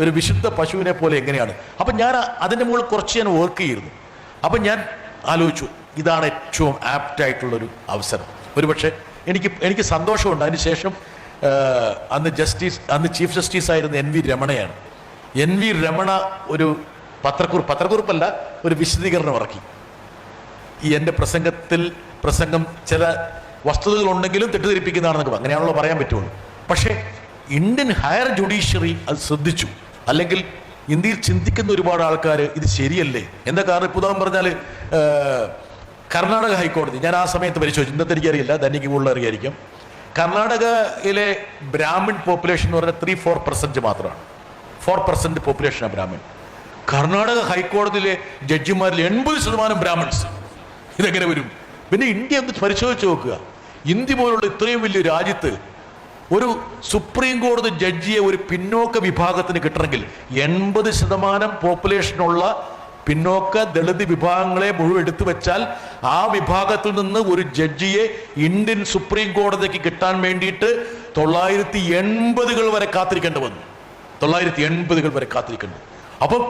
ഒരു വിശുദ്ധ പശുവിനെ പോലെ എങ്ങനെയാണ്? അപ്പം ഞാൻ അതിൻ്റെ മുകളിൽ കുറച്ച് ഞാൻ വർക്ക് ചെയ്തിരുന്നു. അപ്പം ഞാൻ ആലോചിച്ചു, ഇതാണ് ഏറ്റവും ആപ്റ്റായിട്ടുള്ളൊരു അവസരം. ഒരുപക്ഷെ എനിക്ക് സന്തോഷമുണ്ട്. അതിനുശേഷം അന്ന് ചീഫ് ജസ്റ്റിസ് ആയിരുന്ന NV രമണയാണ്. NV രമണ ഒരു പത്രക്കുറിപ്പല്ല, ഒരു വിശദീകരണം ഇറക്കി. ഈ എൻ്റെ പ്രസംഗം ചില വസ്തുതകളുണ്ടെങ്കിലും തെറ്റിദ്ധരിപ്പിക്കുന്നതാണെന്നൊക്കെ അങ്ങനെയാണല്ലോ പറയാൻ പറ്റുള്ളൂ. പക്ഷേ ഇന്ത്യൻ ഹയർ ജുഡീഷ്യറി അത് ശ്രദ്ധിച്ചു. അല്ലെങ്കിൽ ഇന്ത്യയിൽ ചിന്തിക്കുന്ന ഒരുപാട് ആൾക്കാർ ഇത് ശരിയല്ലേ എന്താ കാരണം. ഇപ്പോൾ ഉദാഹരണം പറഞ്ഞാൽ കർണാടക ഹൈക്കോടതി, ഞാൻ ആ സമയത്ത് പരിശോധിച്ചു, ഇന്നത്തെ എനിക്കറിയില്ല, ധനിക്ക് കൂടുതൽ അറിയായിരിക്കും. കർണാടകയിലെ ബ്രാഹ്മിൺ പോപ്പുലേഷൻ എന്ന് പറഞ്ഞാൽ 3-4% മാത്രമാണ്. 4% പോപ്പുലേഷനാണ് ബ്രാഹ്മിൺ. കർണാടക ഹൈക്കോടതിയിലെ ജഡ്ജിമാരിൽ 80% ബ്രാഹ്മിൺസ്. ഇതെങ്ങനെ വരും? പിന്നെ ഇന്ത്യ ഒന്ന് പരിശോധിച്ച് നോക്കുക. ഇന്ത്യ പോലുള്ള ഇത്രയും വലിയ രാജ്യത്ത് ഒരു സുപ്രീം കോടതി ജഡ്ജിയെ ഒരു പിന്നോക്ക വിഭാഗത്തിന് കിട്ടണമെങ്കിൽ 80% പോപ്പുലേഷനുള്ള പിന്നോക്ക ദളിത് വിഭാഗങ്ങളെ മുഴുവൻ എടുത്തു വെച്ചാൽ ആ വിഭാഗത്തിൽ നിന്ന് ഒരു ജഡ്ജിയെ ഇന്ത്യൻ സുപ്രീം കോടതിക്ക് കിട്ടാൻ വേണ്ടിയിട്ട് 980 വരെ കാത്തിരിക്കേണ്ടി വന്നു. 980 വരെ കാത്തിരിക്കേണ്ടി. അപ്പം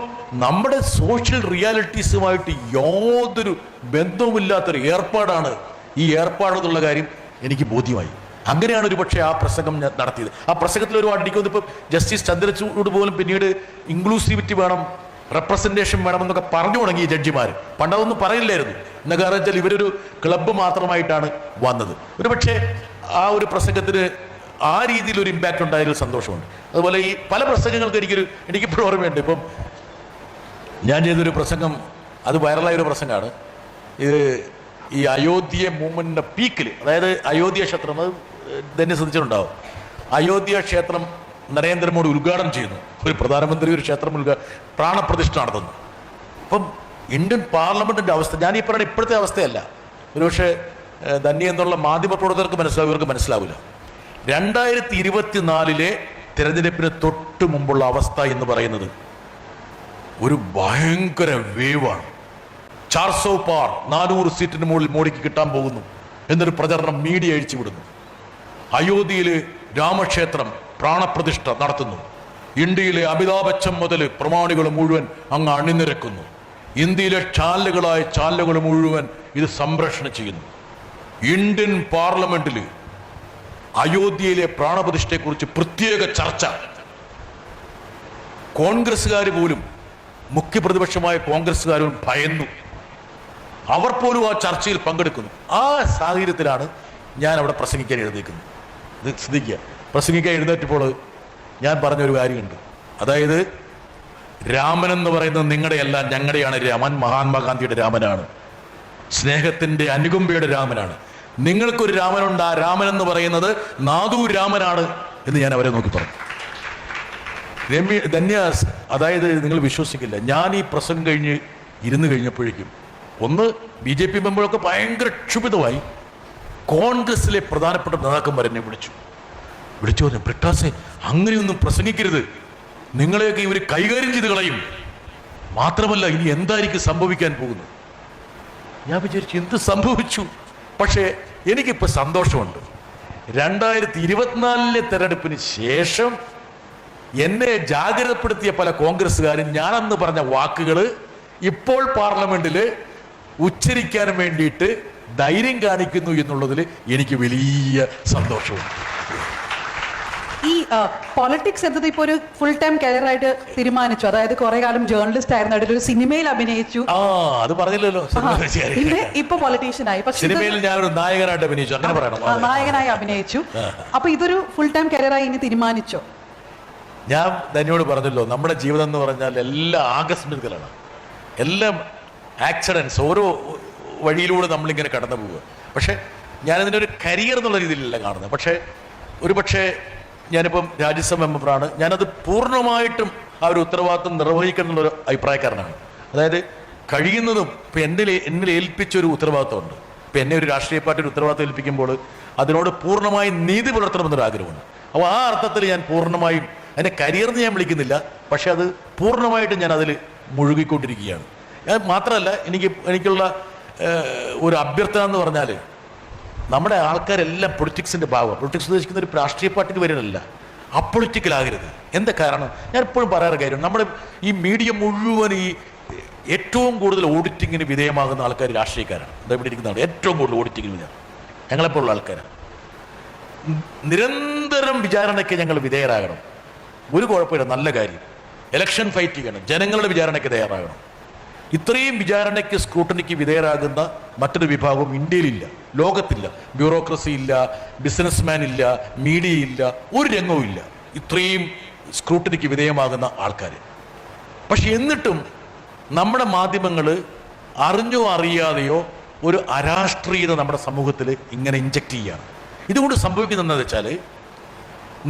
നമ്മുടെ സോഷ്യൽ റിയാലിറ്റീസുമായിട്ട് യാതൊരു ബന്ധവുമില്ലാത്തൊരു ഏർപ്പാടാണ് ഈ ഏർപ്പാടെന്നുള്ള കാര്യം എനിക്ക് ബോധ്യമായി. അങ്ങനെയാണ് ഒരു പക്ഷേ ആ പ്രസംഗം ഞാൻ നടത്തിയത്. ആ പ്രസംഗത്തിൽ ഒരുപാട് എനിക്ക് തോന്നുന്നു ഇപ്പം ജസ്റ്റിസ് ചന്ദ്രചൂഡ് പോലും പിന്നീട് ഇൻക്ലൂസിവിറ്റി വേണം, റെപ്രസെൻറ്റേഷൻ വേണമെന്നൊക്കെ പറഞ്ഞു തുടങ്ങി ജഡ്ജിമാർ. പണ്ടതൊന്നും പറയില്ലായിരുന്നു. എന്ന കാരണം വെച്ചാൽ ഇവരൊരു ക്ലബ്ബ് മാത്രമായിട്ടാണ് വന്നത്. ഒരു പക്ഷേ ആ ഒരു പ്രസംഗത്തിന് ആ രീതിയിൽ ഒരു ഇമ്പാക്റ്റ് ഉണ്ടായതിൽ സന്തോഷമുണ്ട്. അതുപോലെ ഈ പല പ്രസംഗങ്ങൾക്ക് എനിക്കിപ്പോഴും ഓർമ്മയുണ്ട്. ഇപ്പം ഞാൻ ചെയ്തൊരു പ്രസംഗം, അത് വൈറലായൊരു പ്രസംഗമാണ്. ഇത് ഈ അയോധ്യ മൂവ്മെന്റിന്റെ പീക്കിൽ, അതായത് അയോധ്യ ക്ഷേത്രം, അത് തന്നെ ശ്രദ്ധിച്ചിട്ടുണ്ടാവും. അയോധ്യ ക്ഷേത്രം നരേന്ദ്രമോദി ഉദ്ഘാടനം ചെയ്യുന്നു. ഒരു പ്രധാനമന്ത്രി ഒരു ക്ഷേത്രം പ്രാണപ്രതിഷ്ഠ നടത്തുന്നു. അപ്പം ഇന്ത്യൻ പാർലമെന്റിന്റെ അവസ്ഥ ഞാൻ ഈ പറയുന്ന ഇപ്പോഴത്തെ അവസ്ഥയല്ല. ഒരുപക്ഷെ ധന്യ എന്നുള്ള മാധ്യമപ്രവർത്തകർക്ക് മനസ്സിലാവും, ഇവർക്ക് മനസ്സിലാവില്ല. 2024 തിരഞ്ഞെടുപ്പിന് തൊട്ട് മുമ്പുള്ള അവസ്ഥ എന്ന് പറയുന്നത് ഒരു ഭയങ്കര വേവാണ്. 400 പാർ 400 സീറ്റിന് മുകളിൽ മോഡിക്ക് കിട്ടാൻ പോകുന്നു എന്നൊരു പ്രചരണം മീഡിയ അഴിച്ചുവിടുന്നു. അയോധ്യയിൽ രാമക്ഷേത്രം പ്രാണപ്രതിഷ്ഠ നടത്തുന്നു. ഇന്ത്യയിലെ അമിതാഭ് ബച്ചൻ മുതൽ പ്രമാണികൾ മുഴുവൻ അങ്ങ് അണിനിരക്കുന്നു. ഇന്ത്യയിലെ ചാനലുകൾ മുഴുവൻ ഇത് സംപ്രേഷണം ചെയ്യുന്നു. ഇന്ത്യൻ പാർലമെന്റിൽ അയോധ്യയിലെ പ്രാണപ്രതിഷ്ഠയെക്കുറിച്ച് പ്രത്യേക ചർച്ച. കോൺഗ്രസ്സുകാർ പോലും, മുഖ്യ പ്രതിപക്ഷമായ കോൺഗ്രസ്സുകാരും ഭയന്നു. അവർ പോലും ആ ചർച്ചയിൽ പങ്കെടുക്കുന്നു. ആ സാഹചര്യത്തിലാണ് ഞാൻ അവിടെ പ്രസംഗിക്കാൻ എഴുന്നേക്കുന്നത്. ഇത് ശ്രദ്ധിക്കുക. പ്രസംഗിക്കാൻ എഴുന്നേറ്റപ്പോൾ ഞാൻ പറഞ്ഞൊരു കാര്യമുണ്ട്. അതായത് രാമൻ എന്ന് പറയുന്നത് നിങ്ങളുടെയല്ല, ഞങ്ങളുടെയാണ് രാമൻ. മഹാത്മാഗാന്ധിയുടെ രാമനാണ്. സ്നേഹത്തിന്റെ അനുകമ്പയുടെ രാമനാണ്. നിങ്ങൾക്കൊരു രാമനുണ്ട്. ആ രാമൻ എന്ന് പറയുന്നത് നാദൂർ രാമനാണ് എന്ന് ഞാൻ അവരെ നോക്കി പറഞ്ഞു. ധന്യാസ്, അതായത് നിങ്ങൾ വിശ്വസിക്കില്ല, ഞാൻ ഈ പ്രസംഗം ഇരുന്ന് കഴിഞ്ഞപ്പോഴേക്കും ഒന്ന് BJP മെമ്പറൊക്കെ ഭയങ്കര ക്ഷുഭിതമായി. കോൺഗ്രസിലെ പ്രധാനപ്പെട്ട നേതാക്കന്മാർ എന്നെ വിളിച്ചു പറഞ്ഞു, ബ്രിട്ടാസെ അങ്ങനെയൊന്നും പ്രസംഗിക്കരുത്, നിങ്ങളെയൊക്കെ ഇവർ കൈകാര്യം ചെയ്ത് കളയും, മാത്രമല്ല ഇനി എന്തായിരിക്കും സംഭവിക്കാൻ പോകുന്നത്. ഞാൻ വിചാരിച്ചു എന്ത് സംഭവിച്ചു. പക്ഷേ എനിക്കിപ്പോൾ സന്തോഷമുണ്ട്. 2024 തെരഞ്ഞെടുപ്പിന് ശേഷം എന്നെ ജാഗ്രതപ്പെടുത്തിയ പല കോൺഗ്രസ്സുകാരും ഞാനന്ന് പറഞ്ഞ വാക്കുകൾ ഇപ്പോൾ പാർലമെന്റിൽ ഉച്ചരിക്കാൻ വേണ്ടിയിട്ട് ധൈര്യം കാണിക്കുന്നു എന്നുള്ളതിൽ എനിക്ക് വലിയ സന്തോഷമുണ്ട്. ഈ പൊളിറ്റിക്സ് എന്നത് ഇപ്പൊ ഒരു ഫുൾ ടൈം കരിയറായിട്ട് തീരുമാനിച്ചു. അതായത് കുറെ കാലം ജേർണലിസ്റ്റ് ആയിരുന്നു, ഒരു സിനിമയിൽ അഭിനയിച്ചു. അത് പറഞ്ഞില്ലല്ലോ. പിന്നെ ഇപ്പൊ പൊളിറ്റീഷ്യൻ ആയി. പക്ഷേ സിനിമയിൽ ഞാൻ ഒരു നായകനായിട്ട് അഭിനയിച്ചു, അങ്ങനെ പറയണം. നായകനായി അഭിനയിച്ചു. അപ്പൊ ഇതൊരു ഫുൾ ടൈം കരിയറായി ഇനി തീരുമാനിച്ചോ? ഞാൻ തന്നോട് പറഞ്ഞല്ലോ, നമ്മുടെ ജീവിതം എന്ന് പറഞ്ഞാൽ എല്ലാം ആകസ്മികതകളാണ്, എല്ലാം ആക്സിഡൻസ്. ഓരോ വഴിയിലൂടെ നമ്മളിങ്ങനെ കടന്നു പോവുക. പക്ഷെ ഞാനതിൻ്റെ ഒരു കരിയർ എന്നുള്ള രീതിയിലല്ല കാണുന്നത്. പക്ഷേ ഞാനിപ്പം രാജ്യസഭ മെമ്പറാണ്. ഞാനത് പൂർണ്ണമായിട്ടും ആ ഒരു ഉത്തരവാദിത്വം നിർവഹിക്കണം എന്നുള്ളൊരു അഭിപ്രായക്കാരനാണ്. അതായത് കഴിയുന്നതും ഇപ്പം എന്നിൽ ഏൽപ്പിച്ചൊരു ഉത്തരവാദിത്വമുണ്ട്. ഇപ്പം എന്നെ ഒരു രാഷ്ട്രീയ പാർട്ടിയുടെ ഉത്തരവാദിത്വം ഏൽപ്പിക്കുമ്പോൾ അതിനോട് പൂർണ്ണമായി നീതി പുലർത്തണമെന്നൊരു ആഗ്രഹമുണ്ട്. അപ്പോൾ ആ അർത്ഥത്തിൽ ഞാൻ പൂർണ്ണമായും അതിനെ കരിയർന്ന് ഞാൻ വിളിക്കുന്നില്ല, പക്ഷെ അത് പൂർണ്ണമായിട്ടും ഞാൻ അതിൽ മുഴുകിക്കൊണ്ടിരിക്കുകയാണ്. മാത്രമല്ല എനിക്കുള്ള ഒരു അഭ്യർത്ഥന എന്ന് പറഞ്ഞാൽ, നമ്മുടെ ആൾക്കാരെല്ലാം പൊളിറ്റിക്സിൻ്റെ ഭാഗമാണ്. പൊളിറ്റിക്സ് ഉദ്ദേശിക്കുന്ന ഒരു രാഷ്ട്രീയ പാർട്ടിക്ക് വരുന്നില്ല, അപ്പൊളിറ്റിക്കലാകരുത്. എന്താ കാരണം? ഞാൻ എപ്പോഴും പറയാറ് കാര്യം, നമ്മുടെ ഈ മീഡിയ മുഴുവൻ ഈ ഏറ്റവും കൂടുതൽ ഓഡിറ്റിങ്ങിന് വിധേയമാകുന്ന ആൾക്കാർ രാഷ്ട്രീയക്കാരാണ്. ഇവിടെ ഇരിക്കുന്ന ഏറ്റവും കൂടുതൽ ഓഡിറ്റിങ്ങിന് വിധേയം ഞങ്ങളെപ്പോലുള്ള ആൾക്കാരാണ്. നിരന്തരം വിചാരണയ്ക്ക് ഞങ്ങൾ വിധേയരാകണം. ഒരു കുഴപ്പമില്ല, നല്ല കാര്യം. ഇലക്ഷൻ ഫൈറ്റ് ചെയ്യണം, ജനങ്ങളുടെ വിചാരണയ്ക്ക് തയ്യാറാകണം. ഇത്രയും വിചാരണയ്ക്ക് സ്ക്രൂട്ടണിക്ക് വിധേയരാകുന്ന മറ്റൊരു വിഭാഗം ഇന്ത്യയിലില്ല, ലോകത്തില്ല. ബ്യൂറോക്രസി ഇല്ല, ബിസിനസ്മാൻ ഇല്ല, മീഡിയ ഇല്ല, ഒരു രംഗവും ഇല്ല ഇത്രയും സ്ക്രൂട്ടണിക്ക് വിധേയമാകുന്ന ആൾക്കാർ. പക്ഷെ എന്നിട്ടും നമ്മുടെ മാധ്യമങ്ങൾ അറിഞ്ഞോ അറിയാതെയോ ഒരു അരാഷ്ട്രീയത നമ്മുടെ സമൂഹത്തിൽ ഇങ്ങനെ ഇഞ്ചക്ട് ചെയ്യുകയാണ്. ഇതുകൊണ്ട് സംഭവിക്കുന്നതെന്ന് വെച്ചാൽ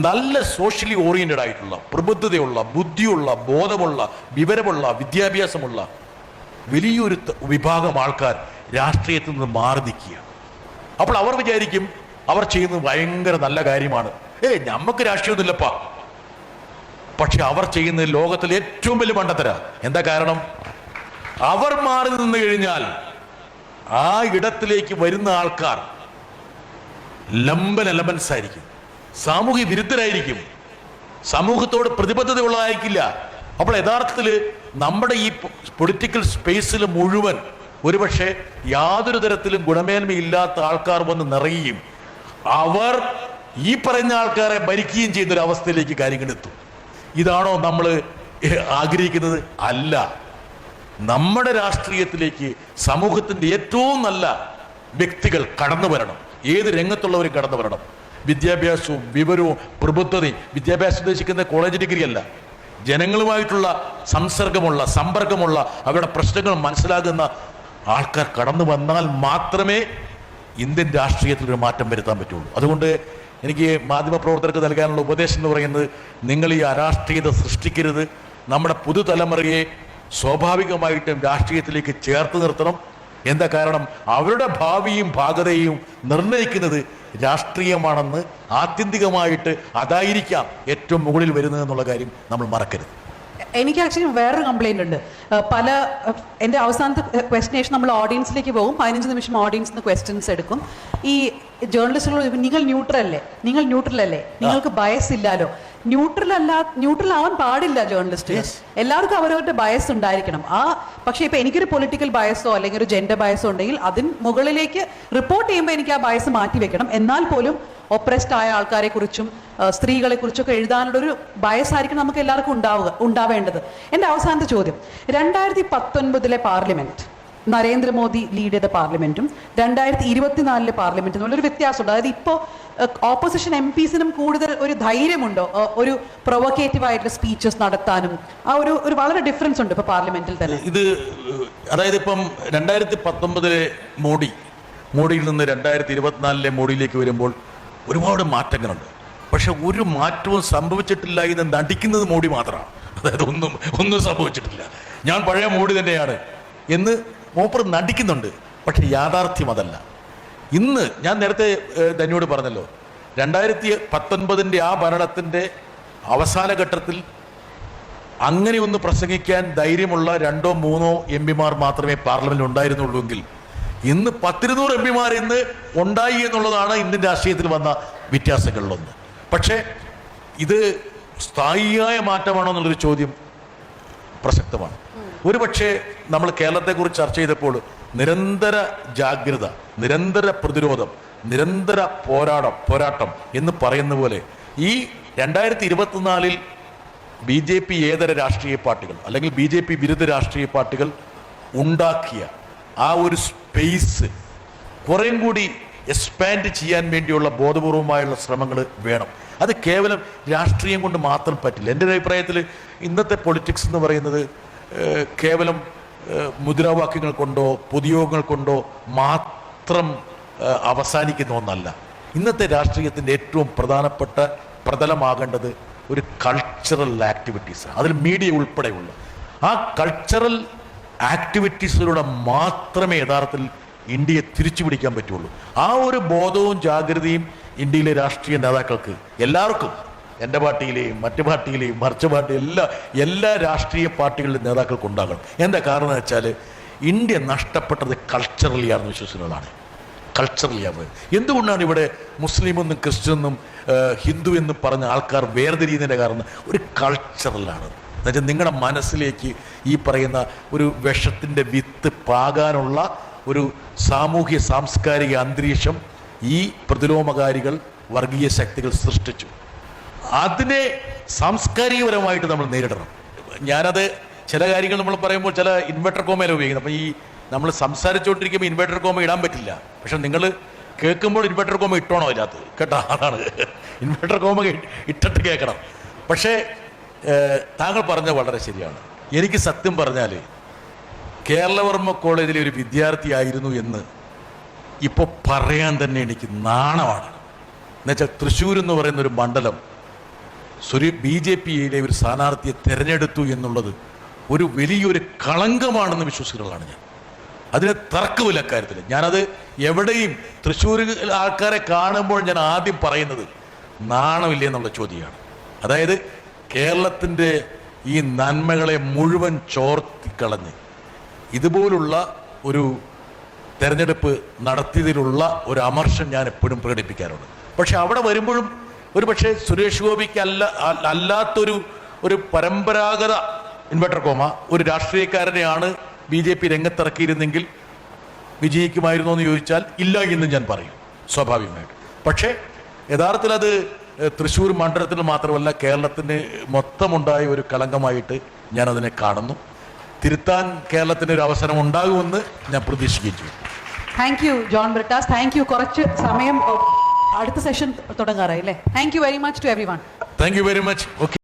നല്ല സോഷ്യലി ഓറിയന്റഡ് ആയിട്ടുള്ള, പ്രബുദ്ധതയുള്ള, ബുദ്ധിയുള്ള, ബോധമുള്ള, വിവരമുള്ള, വിദ്യാഭ്യാസമുള്ള വലിയൊരു വിഭാഗം ആൾക്കാർ രാഷ്ട്രീയത്തിൽ നിന്ന് മാറി നിൽക്കുക. അപ്പോൾ അവർ വിചാരിക്കും അവർ ചെയ്യുന്നത് ഭയങ്കര നല്ല കാര്യമാണ്, നമുക്ക് രാഷ്ട്രീയമൊന്നുമില്ലപ്പാ. പക്ഷെ അവർ ചെയ്യുന്നത് ലോകത്തിലെ ഏറ്റവും വലിയ മണ്ടത്തര. എന്താ കാരണം? അവർ മാറി നിന്ന് കഴിഞ്ഞാൽ ആ ഇടത്തിലേക്ക് വരുന്ന ആൾക്കാർ ലംബൻ എലമെന്റ്സ് ആയിരിക്കും, സാമൂഹ്യ വിരുദ്ധരായിരിക്കും, സമൂഹത്തോട് പ്രതിബദ്ധതയുള്ളതായിരിക്കില്ല. അപ്പോൾ യഥാർത്ഥത്തിൽ നമ്മുടെ ഈ പൊളിറ്റിക്കൽ സ്പേസിൽ മുഴുവൻ ഒരുപക്ഷെ യാതൊരു തരത്തിലും ഗുണമേന്മയില്ലാത്ത ആൾക്കാർ വന്ന് നിറയുകയും അവർ ഈ പറഞ്ഞ ആൾക്കാരെ ഭരിക്കുകയും ചെയ്യുന്ന ഒരു അവസ്ഥയിലേക്ക് കാര്യങ്ങൾ എത്തും. ഇതാണോ നമ്മൾ ആഗ്രഹിക്കുന്നത്? അല്ല. നമ്മുടെ രാഷ്ട്രീയത്തിലേക്ക് സമൂഹത്തിന്റെ ഏറ്റവും നല്ല വ്യക്തികൾ കടന്നു വരണം, ഏത് രംഗത്തുള്ളവരും കടന്നു വരണം. വിദ്യാഭ്യാസവും വിവരവും പ്രബുദ്ധതയും, വിദ്യാഭ്യാസം ഉദ്ദേശിക്കുന്ന കോളേജ് ഡിഗ്രി അല്ല, ജനങ്ങളുമായിട്ടുള്ള സംസർഗമുള്ള, സമ്പർക്കമുള്ള, അവരുടെ പ്രശ്നങ്ങൾ മനസ്സിലാകുന്ന ആൾക്കാർ കടന്നു വന്നാൽ മാത്രമേ ഇന്ത്യൻ രാഷ്ട്രീയത്തിൽ ഒരു മാറ്റം വരുത്താൻ പറ്റുള്ളൂ. അതുകൊണ്ട് എനിക്ക് മാധ്യമപ്രവർത്തകർക്ക് നൽകാനുള്ള ഉപദേശം എന്ന് പറയുന്നത്, നിങ്ങൾ ഈ അരാഷ്ട്രീയത സൃഷ്ടിക്കരുത്. നമ്മുടെ പുതുതലമുറയെ സ്വാഭാവികമായിട്ടും രാഷ്ട്രീയത്തിലേക്ക് ചേർത്ത് നിർത്തണം. എന്താ കാരണം? അവരുടെ ഭാവിയും ഭാഗതയും നിർണ്ണയിക്കുന്നത് രാഷ്ട്രീയമാണെന്ന് ആത്യന്തികമായിട്ട് അതായിരിക്കാം ഏറ്റവും മുകളിൽ വരുന്നത് എന്നുള്ള കാര്യം നമ്മൾ മറക്കരുത്. എനിക്ക് ആക്ച്വലി വേറൊരു കംപ്ലൈന്റ് ഉണ്ട്. പല എൻ്റെ അവസാനത്തെ ക്വസ്റ്റ്യനേഷൻ നമ്മൾ ഓഡിയൻസിലേക്ക് പോകും, 15 നിമിഷം ഓഡിയൻസിന് ക്വസ്റ്റ്യൻസ് എടുക്കും. ഈ ജേർണലിസ്റ്റുകൾ നിങ്ങൾ ന്യൂട്രൽ അല്ലേ, നിങ്ങൾക്ക് ബയസ് ഇല്ലാലോ. ന്യൂട്രൽ ആവാൻ പാടില്ല ജേർണലിസ്റ്റ്. എല്ലാവർക്കും അവരവരുടെ ബയസ് ഉണ്ടായിരിക്കണം. പക്ഷേ ഇപ്പൊ എനിക്കൊരു പൊളിറ്റിക്കൽ ബയസോ അല്ലെങ്കിൽ ഒരു ജെൻഡർ ബയസോ ഉണ്ടെങ്കിൽ അതിന് മുകളിലേക്ക് റിപ്പോർട്ട് ചെയ്യുമ്പോൾ എനിക്ക് ആ ബയസ് മാറ്റി വെക്കണം. എന്നാൽ പോലും ഒപ്രസ്ഡ് ആയ ആൾക്കാരെ കുറിച്ചും സ്ത്രീകളെ കുറിച്ചൊക്കെ എഴുതാനുള്ളൊരു ബയസ് ആയിരിക്കും നമുക്ക് എല്ലാവർക്കും ഉണ്ടാവേണ്ടത്. എൻ്റെ അവസാനത്തെ ചോദ്യം, 2019 പാർലമെന്റ്, നരേന്ദ്രമോദി ലീഡ് ചെയ്ത പാർലമെന്റും 2024 പാർലമെന്റും തമ്മിലൊരു വ്യത്യാസമുണ്ട്. അതായത് ഇപ്പോൾ ഓപ്പോസിഷൻ MPസിനും കൂടുതൽ ഒരു ധൈര്യമുണ്ടോ ഒരു പ്രൊവോക്കേറ്റീവ് ആയിട്ടുള്ള സ്പീച്ചസ് നടത്താനും? ആ ഒരു വളരെ ഡിഫറൻസ് ഉണ്ട് ഇപ്പൊ പാർലമെന്റിൽ തന്നെ. ഇത് അതായത് ഇപ്പം 2019 മോഡിയിൽ നിന്ന് 2024 മോഡിയിലേക്ക് വരുമ്പോൾ ഒരുപാട് മാറ്റങ്ങളുണ്ട്. പക്ഷെ ഒരു മാറ്റവും സംഭവിച്ചിട്ടില്ല എന്ന് നടിക്കുന്നത് മോഡി മാത്രമാണ്. അതായത് ഒന്നും സംഭവിച്ചിട്ടില്ല, ഞാൻ പഴയ മോഡി തന്നെയാണ് എന്ന് മൂപ്പർ നടിക്കുന്നുണ്ട്. പക്ഷെ യാഥാർത്ഥ്യം അതല്ല. ഇന്ന് ഞാൻ നേരത്തെ ധന്യോട് പറഞ്ഞല്ലോ, 2019 ആ ഭരണത്തിന്റെ അവസാന ഘട്ടത്തിൽ അങ്ങനെ ഒന്ന് പ്രസംഗിക്കാൻ ധൈര്യമുള്ള 2-3 MPമാർ മാത്രമേ പാർലമെന്റിൽ ഉണ്ടായിരുന്നുള്ളൂവെങ്കിൽ ഇന്ന് 10-200 MPമാർ ഇന്ന് ഉണ്ടായി എന്നുള്ളതാണ് ഇന്ത്യൻ രാഷ്ട്രീയത്തിൽ വന്ന വ്യത്യാസങ്ങളിലൊന്ന്. പക്ഷേ ഇത് സ്ഥായിയായ മാറ്റമാണോ എന്നുള്ളൊരു ചോദ്യം പ്രസക്തമാണ്. ഒരുപക്ഷെ നമ്മൾ കേരളത്തെക്കുറിച്ച് ചർച്ച ചെയ്തപ്പോൾ നിരന്തര ജാഗ്രത, നിരന്തര പ്രതിരോധം, നിരന്തര പോരാട്ടം എന്ന് പറയുന്ന പോലെ ഈ 2024 BJP ഏതര രാഷ്ട്രീയ പാർട്ടികൾ അല്ലെങ്കിൽ BJP വിരുദ്ധ രാഷ്ട്രീയ പാർട്ടികൾ ഉണ്ടാക്കിയ ആ ഒരു സ്പേസ് കുറേം കൂടി എക്സ്പാൻഡ് ചെയ്യാൻ വേണ്ടിയുള്ള ബോധപൂർവമായുള്ള ശ്രമങ്ങൾ വേണം. അത് കേവലം രാഷ്ട്രീയം കൊണ്ട് മാത്രം പറ്റില്ല. എൻ്റെ അഭിപ്രായത്തിൽ ഇന്നത്തെ പൊളിറ്റിക്സ് എന്ന് പറയുന്നത് കേവലം മുദ്രാവാക്യങ്ങൾ കൊണ്ടോ പൊതുയോഗങ്ങൾ കൊണ്ടോ മാത്രം അവസാനിക്കുന്ന ഒന്നല്ല. ഇന്നത്തെ രാഷ്ട്രീയത്തിൻ്റെ ഏറ്റവും പ്രധാനപ്പെട്ട പ്രതലമാകേണ്ടത് ഒരു കൾച്ചറൽ ആക്ടിവിറ്റീസ്, അതിൽ മീഡിയ ഉൾപ്പെടെയുള്ള ആ കൾച്ചറൽ ആക്ടിവിറ്റീസിലൂടെ മാത്രമേ യഥാർത്ഥത്തിൽ ഇന്ത്യയെ തിരിച്ചു പിടിക്കാൻ പറ്റുള്ളൂ. ആ ഒരു ബോധവും ജാഗ്രതയും ഇന്ത്യയിലെ രാഷ്ട്രീയ നേതാക്കൾക്ക് എല്ലാവർക്കും, എൻ്റെ പാർട്ടിയിലെയും മറ്റു പാർട്ടിയിലെയും മറിച്ച പാർട്ടി എല്ലാ രാഷ്ട്രീയ പാർട്ടികളുടെ നേതാക്കൾക്ക് ഉണ്ടാകണം. എന്താ കാരണം എന്ന് വെച്ചാൽ ഇന്ത്യ നഷ്ടപ്പെട്ടത് കൾച്ചറലി ആണെന്ന് വിശ്വസിക്കുന്നതാണ്. കൾച്ചറലി ആണ്. എന്തുകൊണ്ടാണ് ഇവിടെ മുസ്ലിമെന്നും ക്രിസ്ത്യനെന്നും ഹിന്ദു എന്നും പറഞ്ഞ ആൾക്കാർ വേർതിരിയുന്നതിൻ്റെ കാരണം ഒരു കൾച്ചറലാണ്. എന്നുവെച്ചാൽ നിങ്ങളുടെ മനസ്സിലേക്ക് ഈ പറയുന്ന ഒരു വിഷത്തിൻ്റെ വിത്ത് പാകാനുള്ള ഒരു സാമൂഹ്യ സാംസ്കാരിക അന്തരീക്ഷം ഈ പ്രതിലോമകാരികൾ വർഗീയ ശക്തികൾ സൃഷ്ടിച്ചു. അതിനെ സാംസ്കാരികപരമായിട്ട് നമ്മൾ നേരിടണം. ഞാനത് ചില കാര്യങ്ങൾ നമ്മൾ പറയുമ്പോൾ ചില ഇൻവെർട്ടർ കോമയിൽ ഉപയോഗിക്കുന്നത്. അപ്പം ഈ നമ്മൾ സംസാരിച്ചുകൊണ്ടിരിക്കുമ്പോൾ ഇൻവെർട്ടർ കോമ ഇടാൻ പറ്റില്ല. പക്ഷെ നിങ്ങൾ കേൾക്കുമ്പോൾ ഇൻവെർട്ടർ കോമ ഇട്ടോണോ അതിനകത്ത് കേട്ടോ? അതാണ് ഇൻവെർട്ടർ കോമ ഇട്ടിട്ട് കേൾക്കണം. പക്ഷേ താങ്കൾ പറഞ്ഞത് വളരെ ശരിയാണ്. എനിക്ക് സത്യം പറഞ്ഞാൽ കേരളവർമ്മ കോളേജിലെ ഒരു വിദ്യാർത്ഥിയായിരുന്നു എന്ന് ഇപ്പോൾ പറയാൻ തന്നെ എനിക്ക് നാണമാണ്. എന്നുവെച്ചാൽ തൃശ്ശൂർ എന്ന് പറയുന്ന ഒരു മണ്ഡലം BJPയിലെ ഒരു സ്ഥാനാർത്ഥിയെ തിരഞ്ഞെടുത്തു എന്നുള്ളത് ഒരു വലിയൊരു കളങ്കമാണെന്ന് വിശ്വസിക്കുന്നതാണ് ഞാൻ. അതിന് തർക്കമില്ല കാര്യത്തിൽ. ഞാനത് എവിടെയും തൃശ്ശൂർ ആൾക്കാരെ കാണുമ്പോൾ ഞാൻ ആദ്യം പറയുന്നത് നാണമില്ലേ എന്നുള്ള ചോദ്യമാണ്. അതായത് കേരളത്തിൻ്റെ ഈ നന്മകളെ മുഴുവൻ ചോർത്തിക്കളഞ്ഞ് ഇതുപോലുള്ള ഒരു തെരഞ്ഞെടുപ്പ് നടത്തിയതിലുള്ള ഒരു അമർഷം ഞാൻ എപ്പോഴും പ്രകടിപ്പിക്കാറുണ്ട്. പക്ഷെ അവിടെ വരുമ്പോഴും ഒരു പക്ഷേ സുരേഷ് ഗോപിക്ക് അല്ലാത്തൊരു പരമ്പരാഗത ഇൻവെർട്ടർ കോമ ഒരു രാഷ്ട്രീയക്കാരനെയാണ് BJP രംഗത്തിറക്കിയിരുന്നെങ്കിൽ വിജയിക്കുമായിരുന്നോ എന്ന് ചോദിച്ചാൽ ഇല്ല എന്ന് ഞാൻ പറയും സ്വാഭാവികമായിട്ട്. പക്ഷേ യഥാർത്ഥത്തിൽ അത് തൃശ്ശൂർ മണ്ഡലത്തിൽ മാത്രമല്ല കേരളത്തിന് മൊത്തമുണ്ടായ ഒരു കളങ്കമായിട്ട് ഞാനതിനെ കാണുന്നു. തിരുത്താൻ കേരളത്തിന് ഒരു അവസരം ഉണ്ടാകുമെന്ന് ഞാൻ പ്രതീക്ഷിക്കുകയും ചെയ്യും. Thank you John Brittas. Thank you. കുറച്ച് സമയം അടുത്ത സെഷൻ തുടങ്ങാറായി അല്ലേ? Thank you very much to everyone. Thank you very much. Okay.